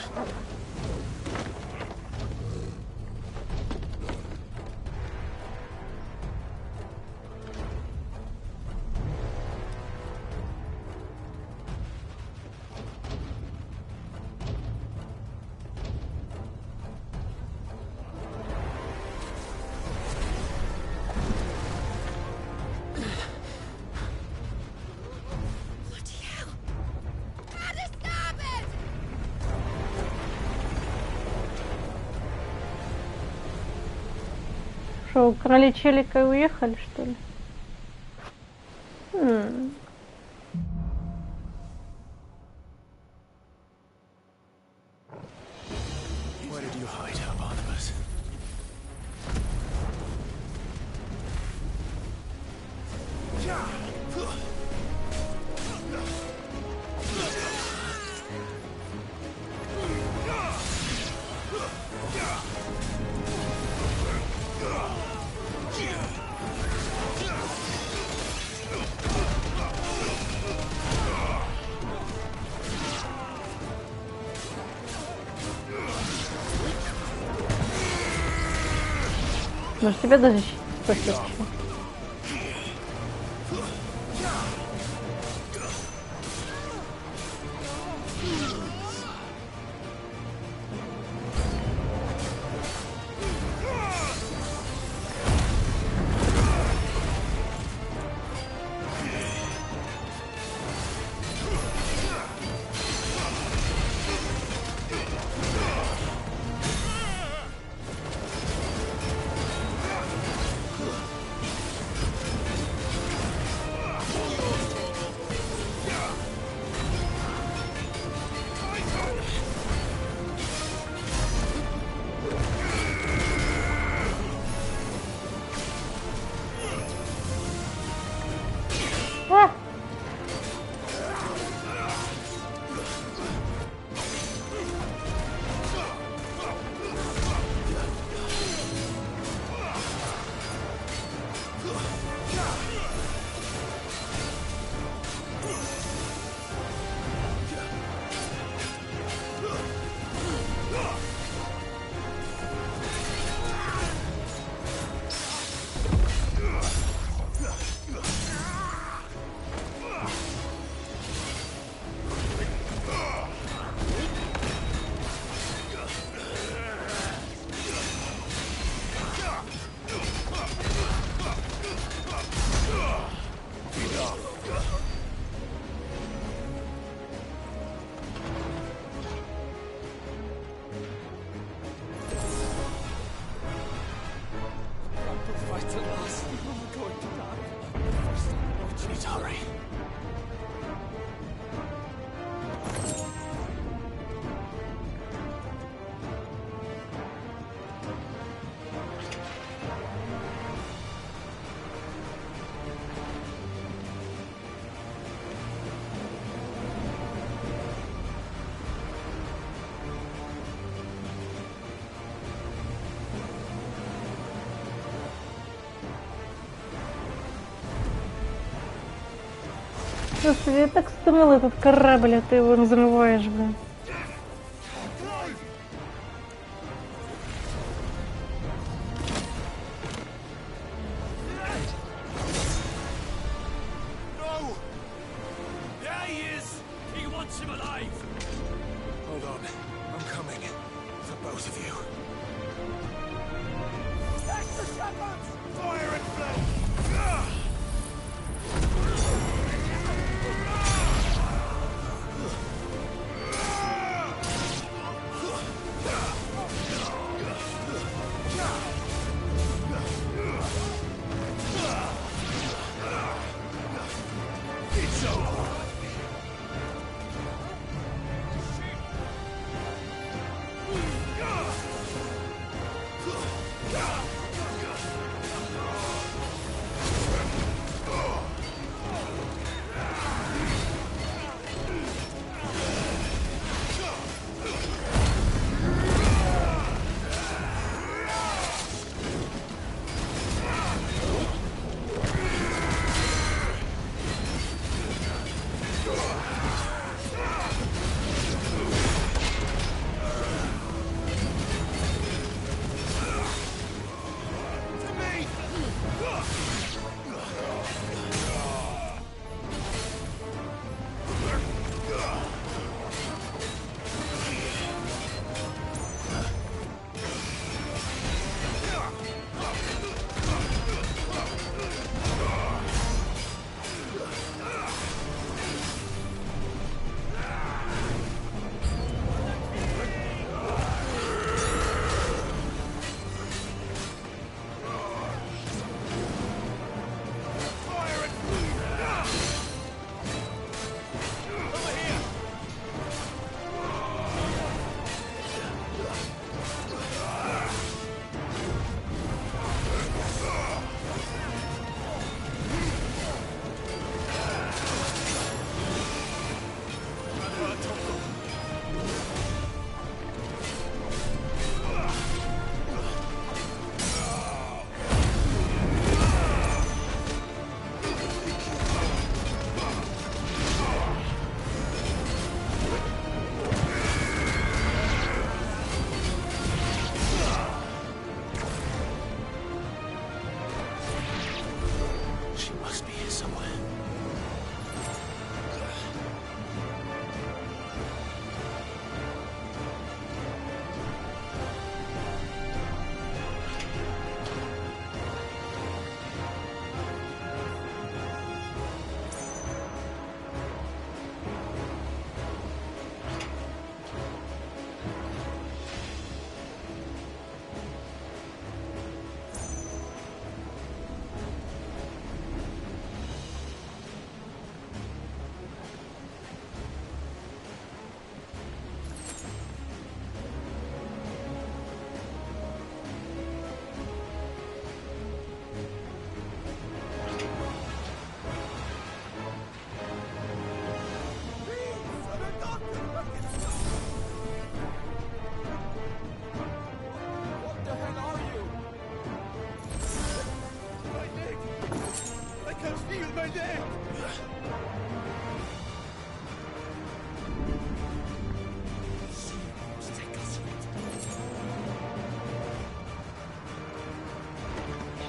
Что, украли челика и уехали, что ли? Where did you hide her, Barnabas? Может, тебя даже спасет. Господи, я так строил этот корабль, а ты его разрываешь, блин.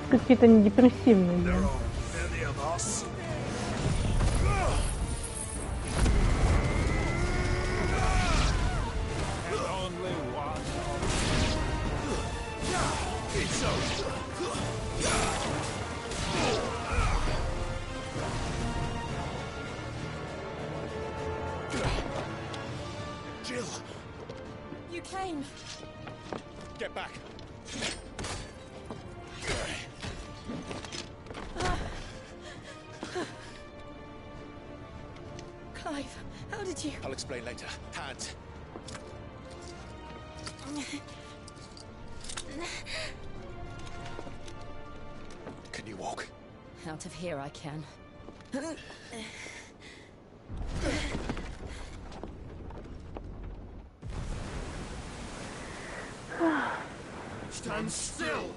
Какие-то они депрессивные, да. Jill! You came. Get back! Clive, how did you... I'll explain later. Hands. Can you walk? Out of here I can. Stand still!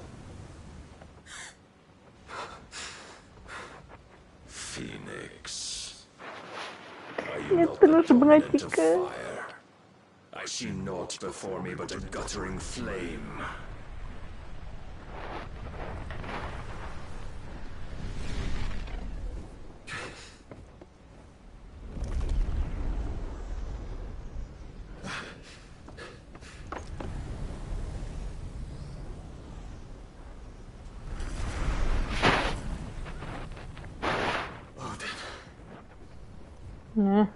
Phoenix. Ты братишка. I see naught before me but a guttering flame. Не.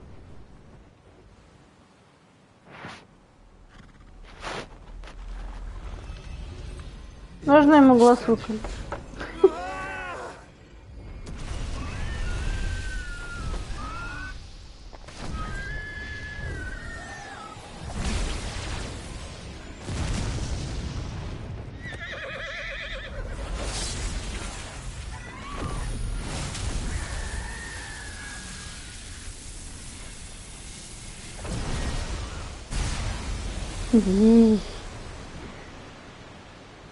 Можно ему глаз выколоть?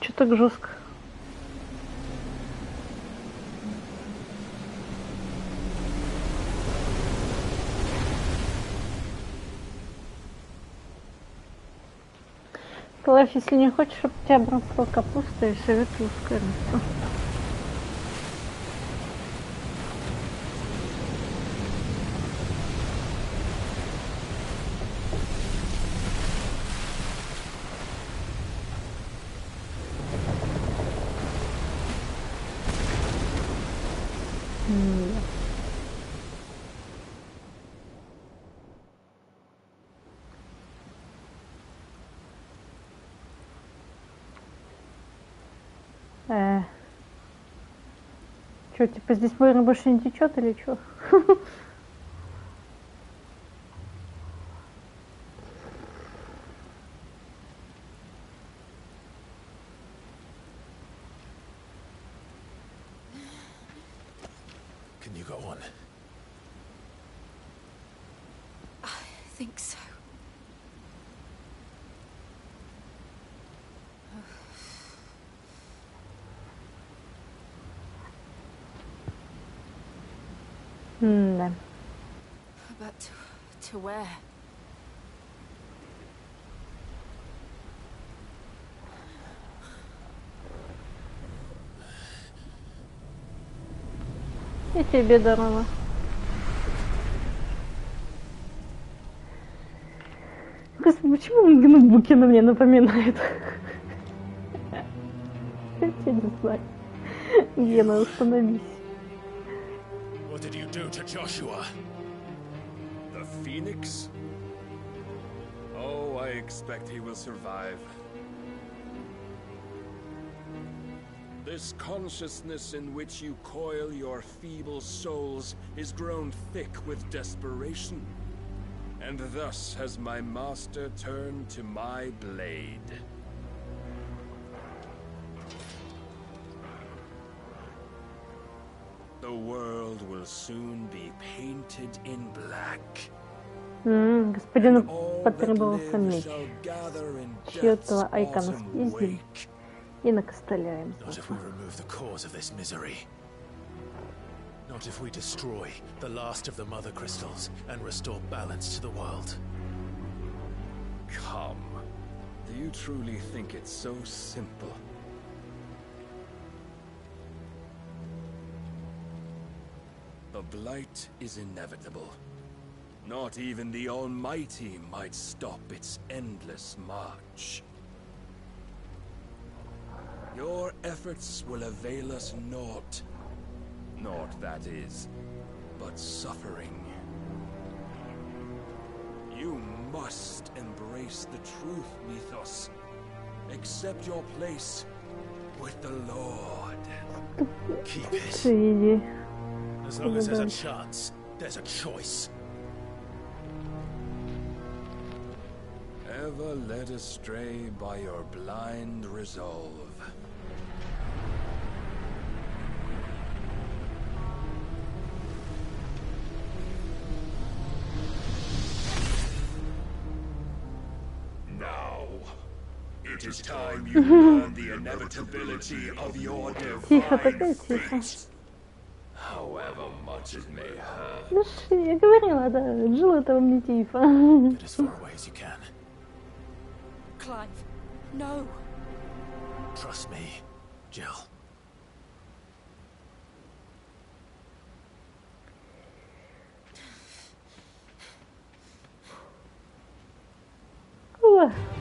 Чё так жестко? Клав, если не хочешь, чтобы тебя бросила капуста, я советую ускориться. Чё, типа здесь море больше не течет или чё? Can you go on? I think so. Да. But to where? И тебе дорога. Господи, почему он Геннадбукина мне напоминает? Я не знаю. Гена, остановись. What did you do to Joshua? The Phoenix? Oh, I expect he will survive. This consciousness in which you coil your feeble souls is grown thick with desperation. And thus has my master turned to my blade. The world will soon be painted in black. Господину потребовался меч. Чьё-то айкона съездим и накостыляем. Not if we remove the cause of this misery. Not if we destroy the last of the mother crystals and restore balance to the world. Come. Do you truly think it's so simple? The blight is inevitable. Not even the Almighty might stop its endless march. Your efforts will avail us naught. Naught, that is, but suffering. You must embrace the truth, Mythos. Accept your place with the Lord. Keep it. As long as there's a chance, there's a choice. Ever led astray by your blind resolve. Now, it is time you learn the inevitability of your divine fate. however much it may hurt. Ну, я говорила, да, Джилл этого мне типа. Get as far away as you can. Clive, no. Trust me, Jill.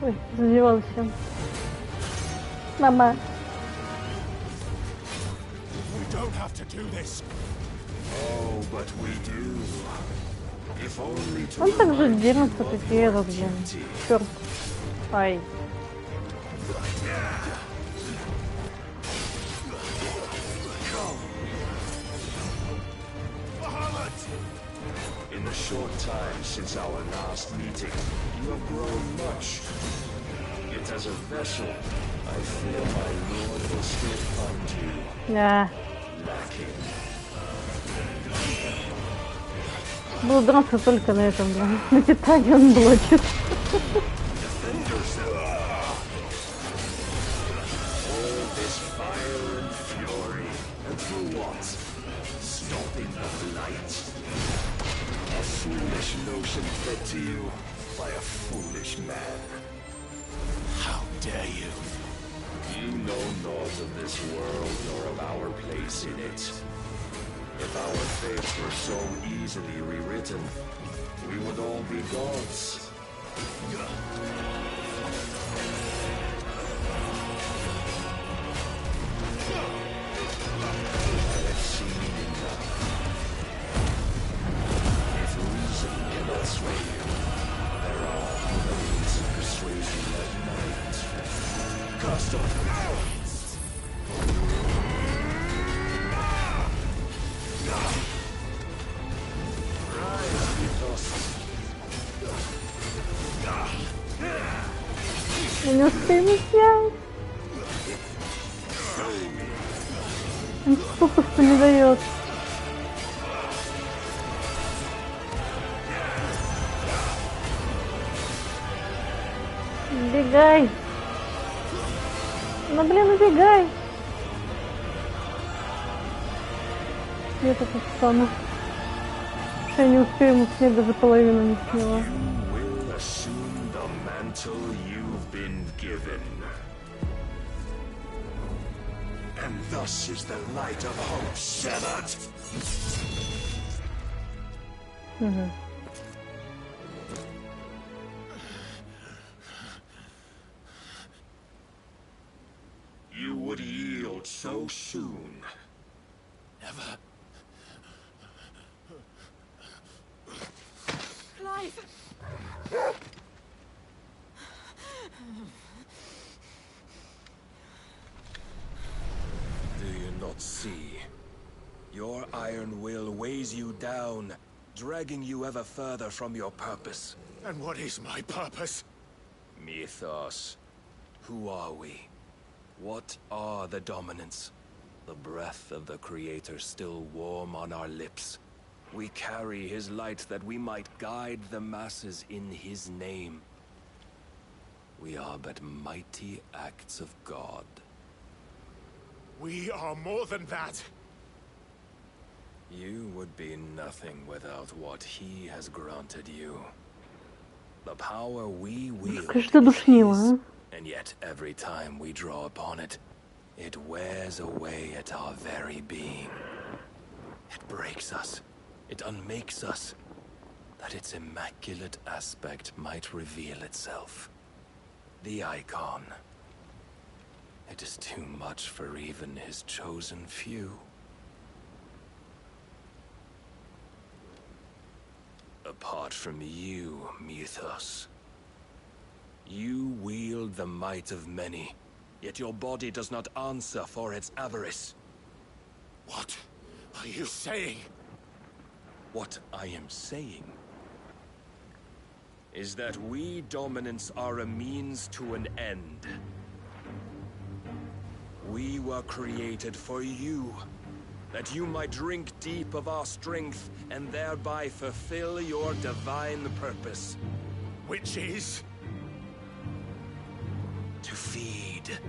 Ой, задевался. Мама. We don't have to do this. Oh, but we do. If only to Он так же дернется, как и этот, блин. Черт. Ай. In the short time since our last meeting, you have grown much. Yet as a vessel, I fear my lord will still find you lacking. Буду драться только на этом, да. На питание он блочит. All this fire and fury, and for what? Stopping the light? A foolish notion fed to you by a foolish man. How dare you? You know naught of this world nor of our place in it. If our fates were so easily rewritten, we would all be gods. I have seen enough. If reason cannot sway you, there are other means of persuasion that might. Custom. Я не успею снять. Он попросту не дает. Убегай. Ну блин, убегай. Я так встану. Что я не успею ему снять, даже половину не сняла. You've been given. And thus is the light of hope severed. You would yield so soon. Never. Clive! Do you not see? Your iron will weighs you down, dragging you ever further from your purpose. And what is my purpose? Mythos. Who are we? What are the dominants? The breath of the Creator still warm on our lips. We carry his light that we might guide the masses in his name. We are but mighty acts of God. We are more than that. You would be nothing without what he has granted you. The power we wield is his, and yet every time we draw upon it, it wears away at our very being. It breaks us. It unmakes us, that its immaculate aspect might reveal itself. The icon. It is too much for even his chosen few. Apart from you, Mythos, you wield the might of many, yet your body does not answer for its avarice. What are you saying? What I am saying is that we dominants are a means to an end. We were created for you, that you might drink deep of our strength and thereby fulfill your divine purpose. Which is? To feed.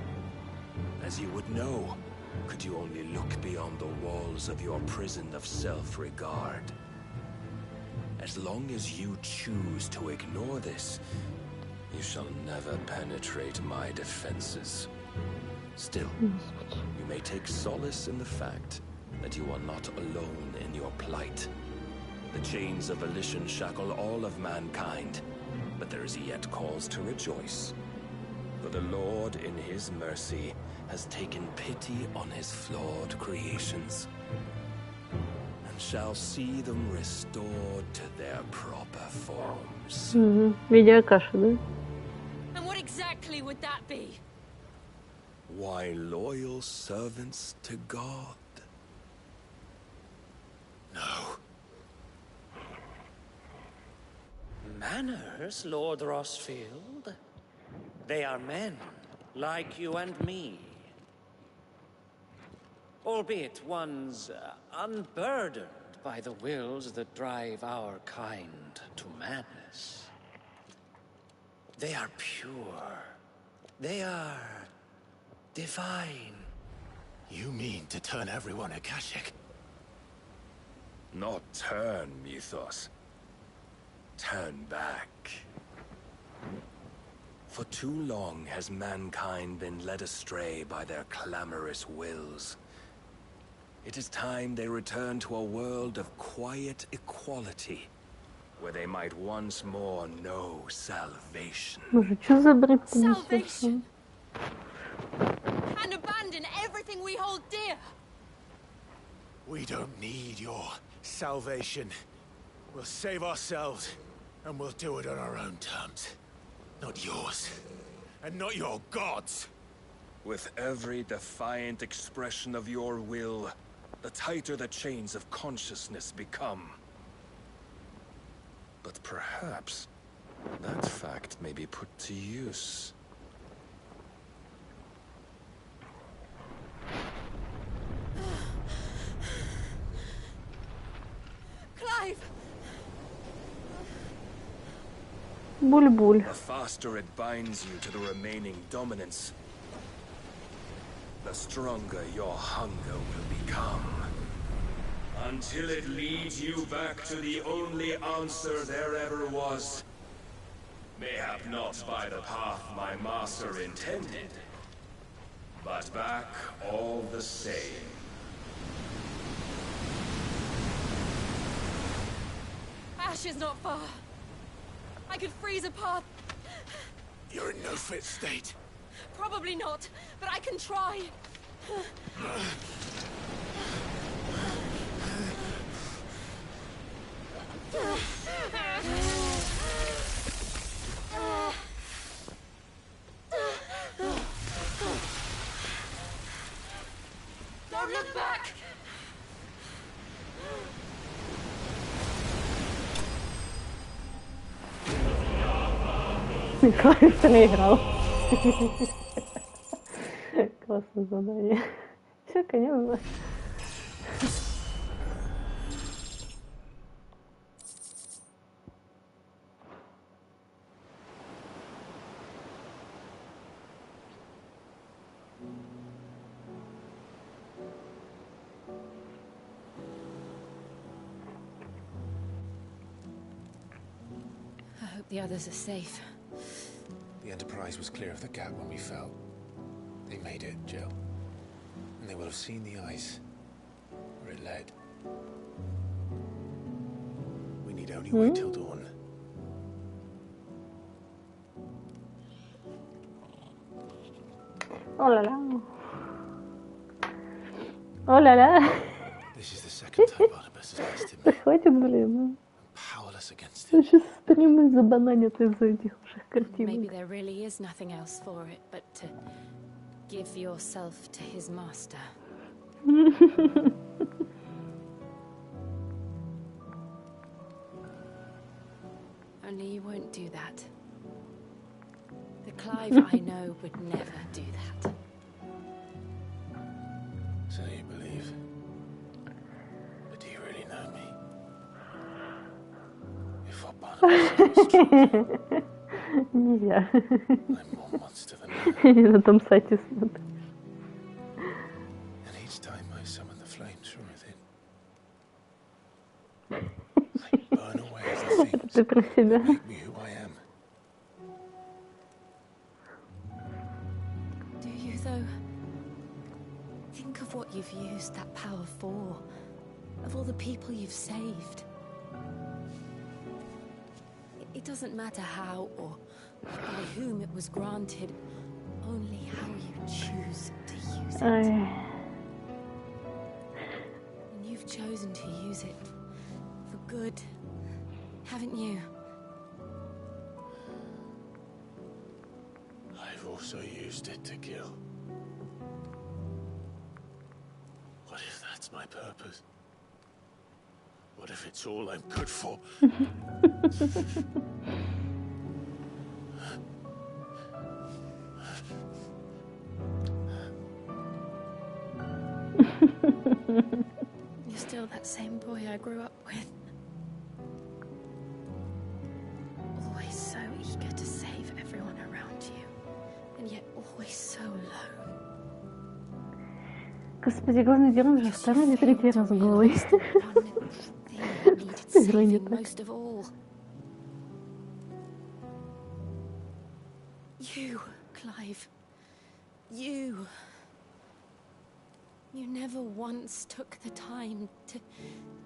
As you would know, could you only look beyond the walls of your prison of self-regard. As long as you choose to ignore this, you shall never penetrate my defenses. Still, you may take solace in the fact that you are not alone in your plight. The chains of volition shackle all of mankind, but there is yet cause to rejoice. For the Lord, in his mercy, has taken pity on his flawed creations, and shall see them restored to their proper forms. Видеокаша, да? And what exactly would that be? Why, loyal servants to God. No. Manners, Lord Rosfield? They are men, like you and me. Albeit ones unburdened by the wills that drive our kind to madness. They are pure. They are divine. You mean to turn everyone Akashic? Not turn, Mythos. Turn back. For too long has mankind been led astray by their clamorous wills. It is time they return to a world of quiet equality, where they might once more know salvation. Что за бред ты несешь? Salvation! And abandon everything we hold dear! We don't need your salvation. We'll save ourselves, and we'll do it on our own terms. Not yours, and not your gods. With every defiant expression of your will, the tighter the chains of consciousness become. But perhaps that fact may be put to use. Clive! Буль-буль. The faster it binds you to the remaining dominance, the stronger your hunger will become. Until it leads you back to the only answer there ever was. Mayhap not by the path my master intended, but back all the same. Ash is not far. I could freeze a path. You're in no fit state. Probably not, but I can try. Don't look back! Клайв проиграл. Классное задание. Все, конечно. I hope the others are safe. The Enterprise was clear of the gap when we fell. They made it, Jill. And they will have seen the ice where it led. We need only wait till dawn. Oh la la. Oh la la. This is the second time Barnabas has tested me. Хватит, блин. Powerless against it. Сейчас стримы забананят из-за этих ужасных Maybe картинок. there really is nothing else for it but to give yourself to his master. Only you won't do that. The Clive I know would never do that. So you believe? But do you really know me? If what Barnabas was true, Нельзя. I'm more monster than Я на том сайте смотрю. Ты про себя. Make me who I am. Do you, though? Think of what you've used that power for. Of all the people you've saved. It doesn't matter how or by whom it was granted. Only how you choose to use it. And you've chosen to use it for good, haven't you? I've also used it to kill. What if that's my purpose? What if it's all I'm good for? You're still that same boy I grew up with. Always so eager to save everyone around you. And yet always so alone. Господи, главное дело уже второй или третий раз голый. Что с игрой не так? You, Clive. You. You never once took the time to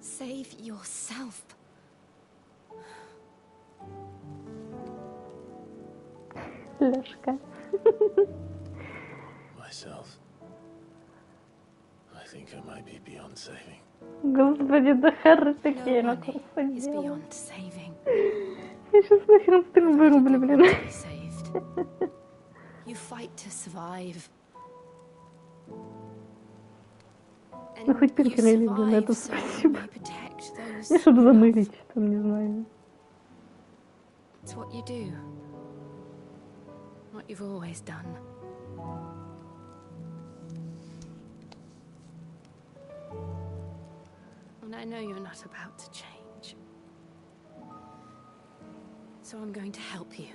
save yourself. Ляшка. Myself. I think I might be beyond saving. Господи, да Харри такие ракурсы делал. Я сейчас нахрен стрим вырублю, блин. You fight to survive. Ну хоть перекрыли, блин, это спасибо. Я чтобы замылить, там, не знаю. It's what you do. What you've always done. And I know you're not about to change. So I'm going to help you.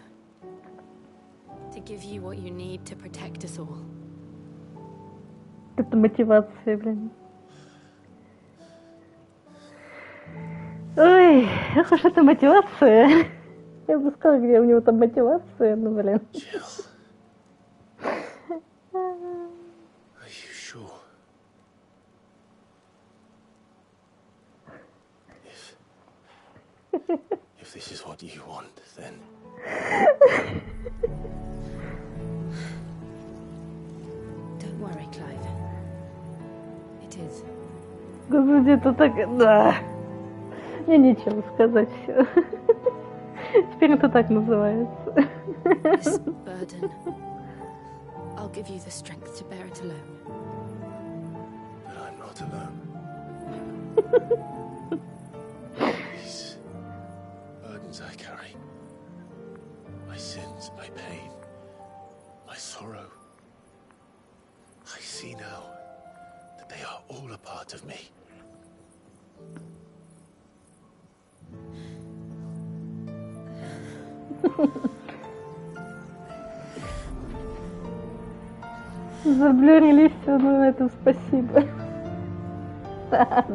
To give you what you need to protect us all. Это мотивация, блин. Ой, ох уж это мотивация. Я бы сказала, где у него там мотивация, ну, блин. If this is what you want, then... Don't worry, Clive. It is. Господи, это так... Да. Мне нечего сказать, все. Теперь это так называется. This burden. I'll give you the strength to bear it alone. But I'm not alone. These burdens I carry, my sins, my pain, my sorrow, I see now that they are all a part of me. Заблюрили все, ну на этом спасибо. Да.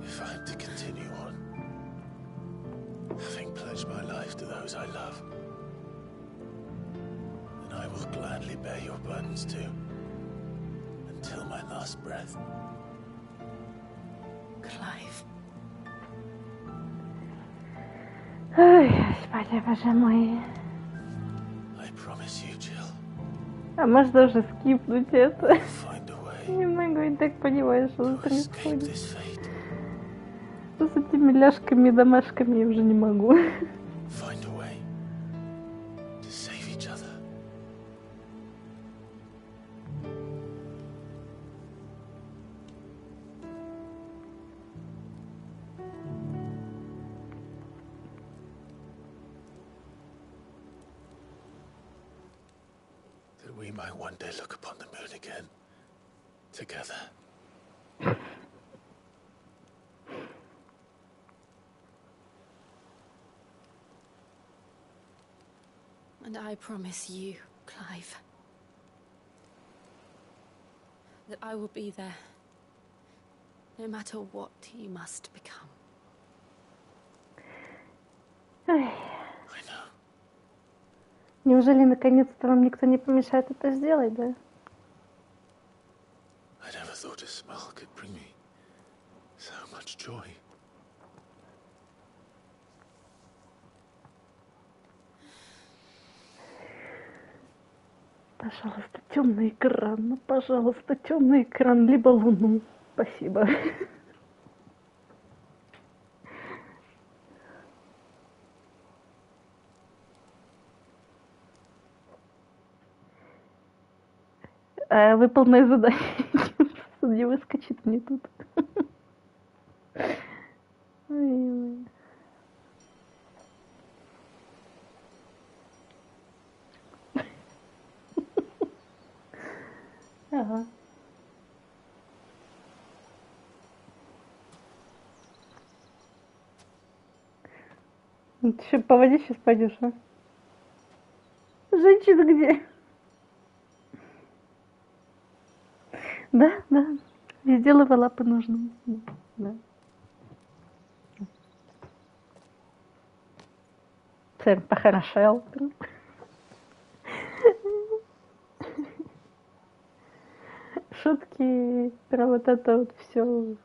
If I'm to continue on, having pledged my life to those I love, then I will gladly bear your burdens too, until my last breath. Clive. Ой, Господи, боже мой. I promise you, Jill. А может даже скипнуть это? Не могу, и так понимаю, что происходит. Что с этими ляжками и домашками я уже не могу. Find a way to save each other. we might one day look upon the moon again, together. And I promise you, Clive, that I will be there, no matter what you must become. Ой. Неужели наконец-то вам никто не помешает это сделать, да? I never thought a smile could bring me so much joy. Пожалуйста, темный экран, ну, пожалуйста, темный экран, либо луну. Спасибо. Выполненное задание не выскочит мне тут. Ой. Ага. Ты еще по воде сейчас пойдешь, а? Женщина где? Да, да. Везде левелапы нужны. Да. Сэм похорошел. Шутки про вот это вот все.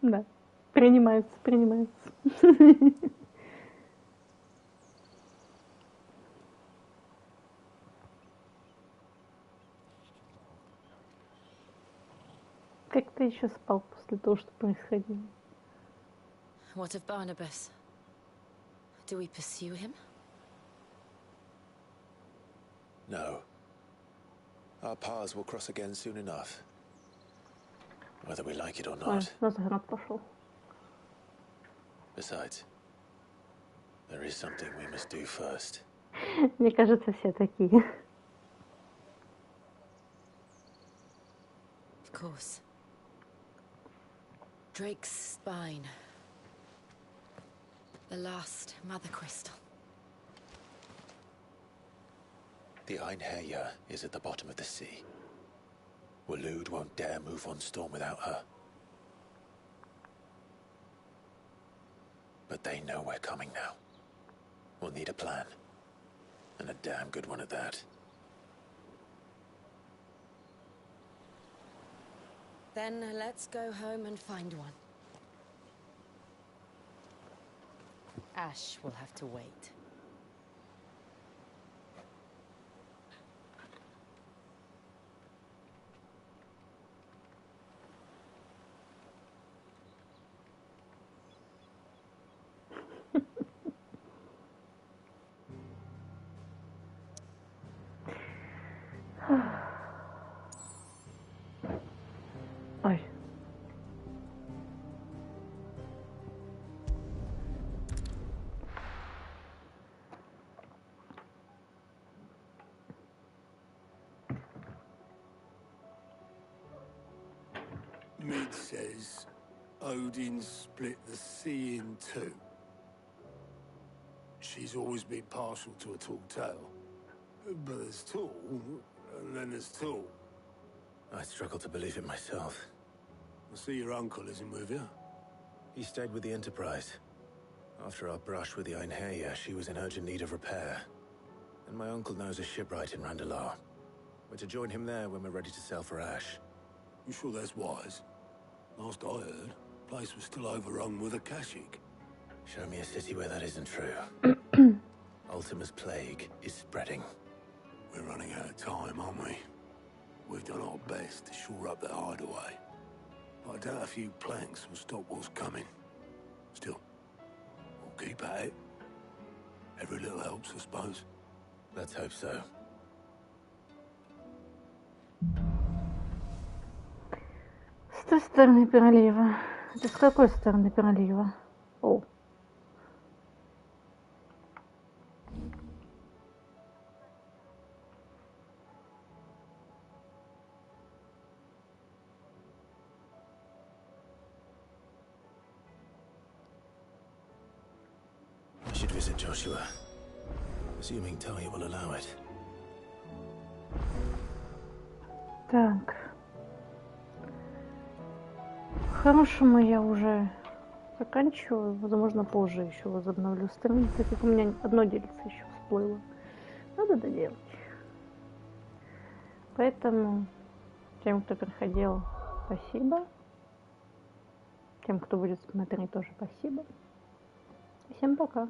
Да. Принимаются, принимаются. Как ты еще спал после того, что происходило? What of Barnabas? Do we pursue him? No. Our paths will cross again soon enough. Whether we like it or not. Besides, there is something we must do first. Мне кажется, все такие. Of course. Drake's spine. The last mother crystal. The Einherjar is at the bottom of the sea. Waloed won't dare move on Storm without her. But they know we're coming now. We'll need a plan. And a damn good one at that. Then let's go home and find one. Ash will have to wait. Ой. Mid says Odin split the sea in two. She's always been partial to a tall tale. But there's tall, and then there's tall. I struggle to believe it myself. I see your uncle isn't with you. He stayed with the Enterprise. After our brush with the Einherjar, she was in urgent need of repair. And my uncle knows a shipwright in Randalar. We're to join him there when we're ready to sail for Ash. You sure that's wise? Last I heard, the place was still overrun with Akashic. Show me a city where that isn't true. Ultima's plague is spreading. We're running out of time, aren't we? We've done our best to shore up that hideaway. But I doubt a few planks will stop what's coming. Still, we'll keep at it. Every little helps, I suppose. Let's hope so. С той стороны пролива. Это с какой стороны пролива? О. it, Joshua. Assuming Talia will allow it. Так. По-хорошему я уже заканчиваю. Возможно, позже еще возобновлю стрим, так как у меня одно дельце еще всплыло. Надо доделать. Поэтому тем, кто приходил, спасибо. Тем, кто будет смотреть, тоже спасибо. Всем пока.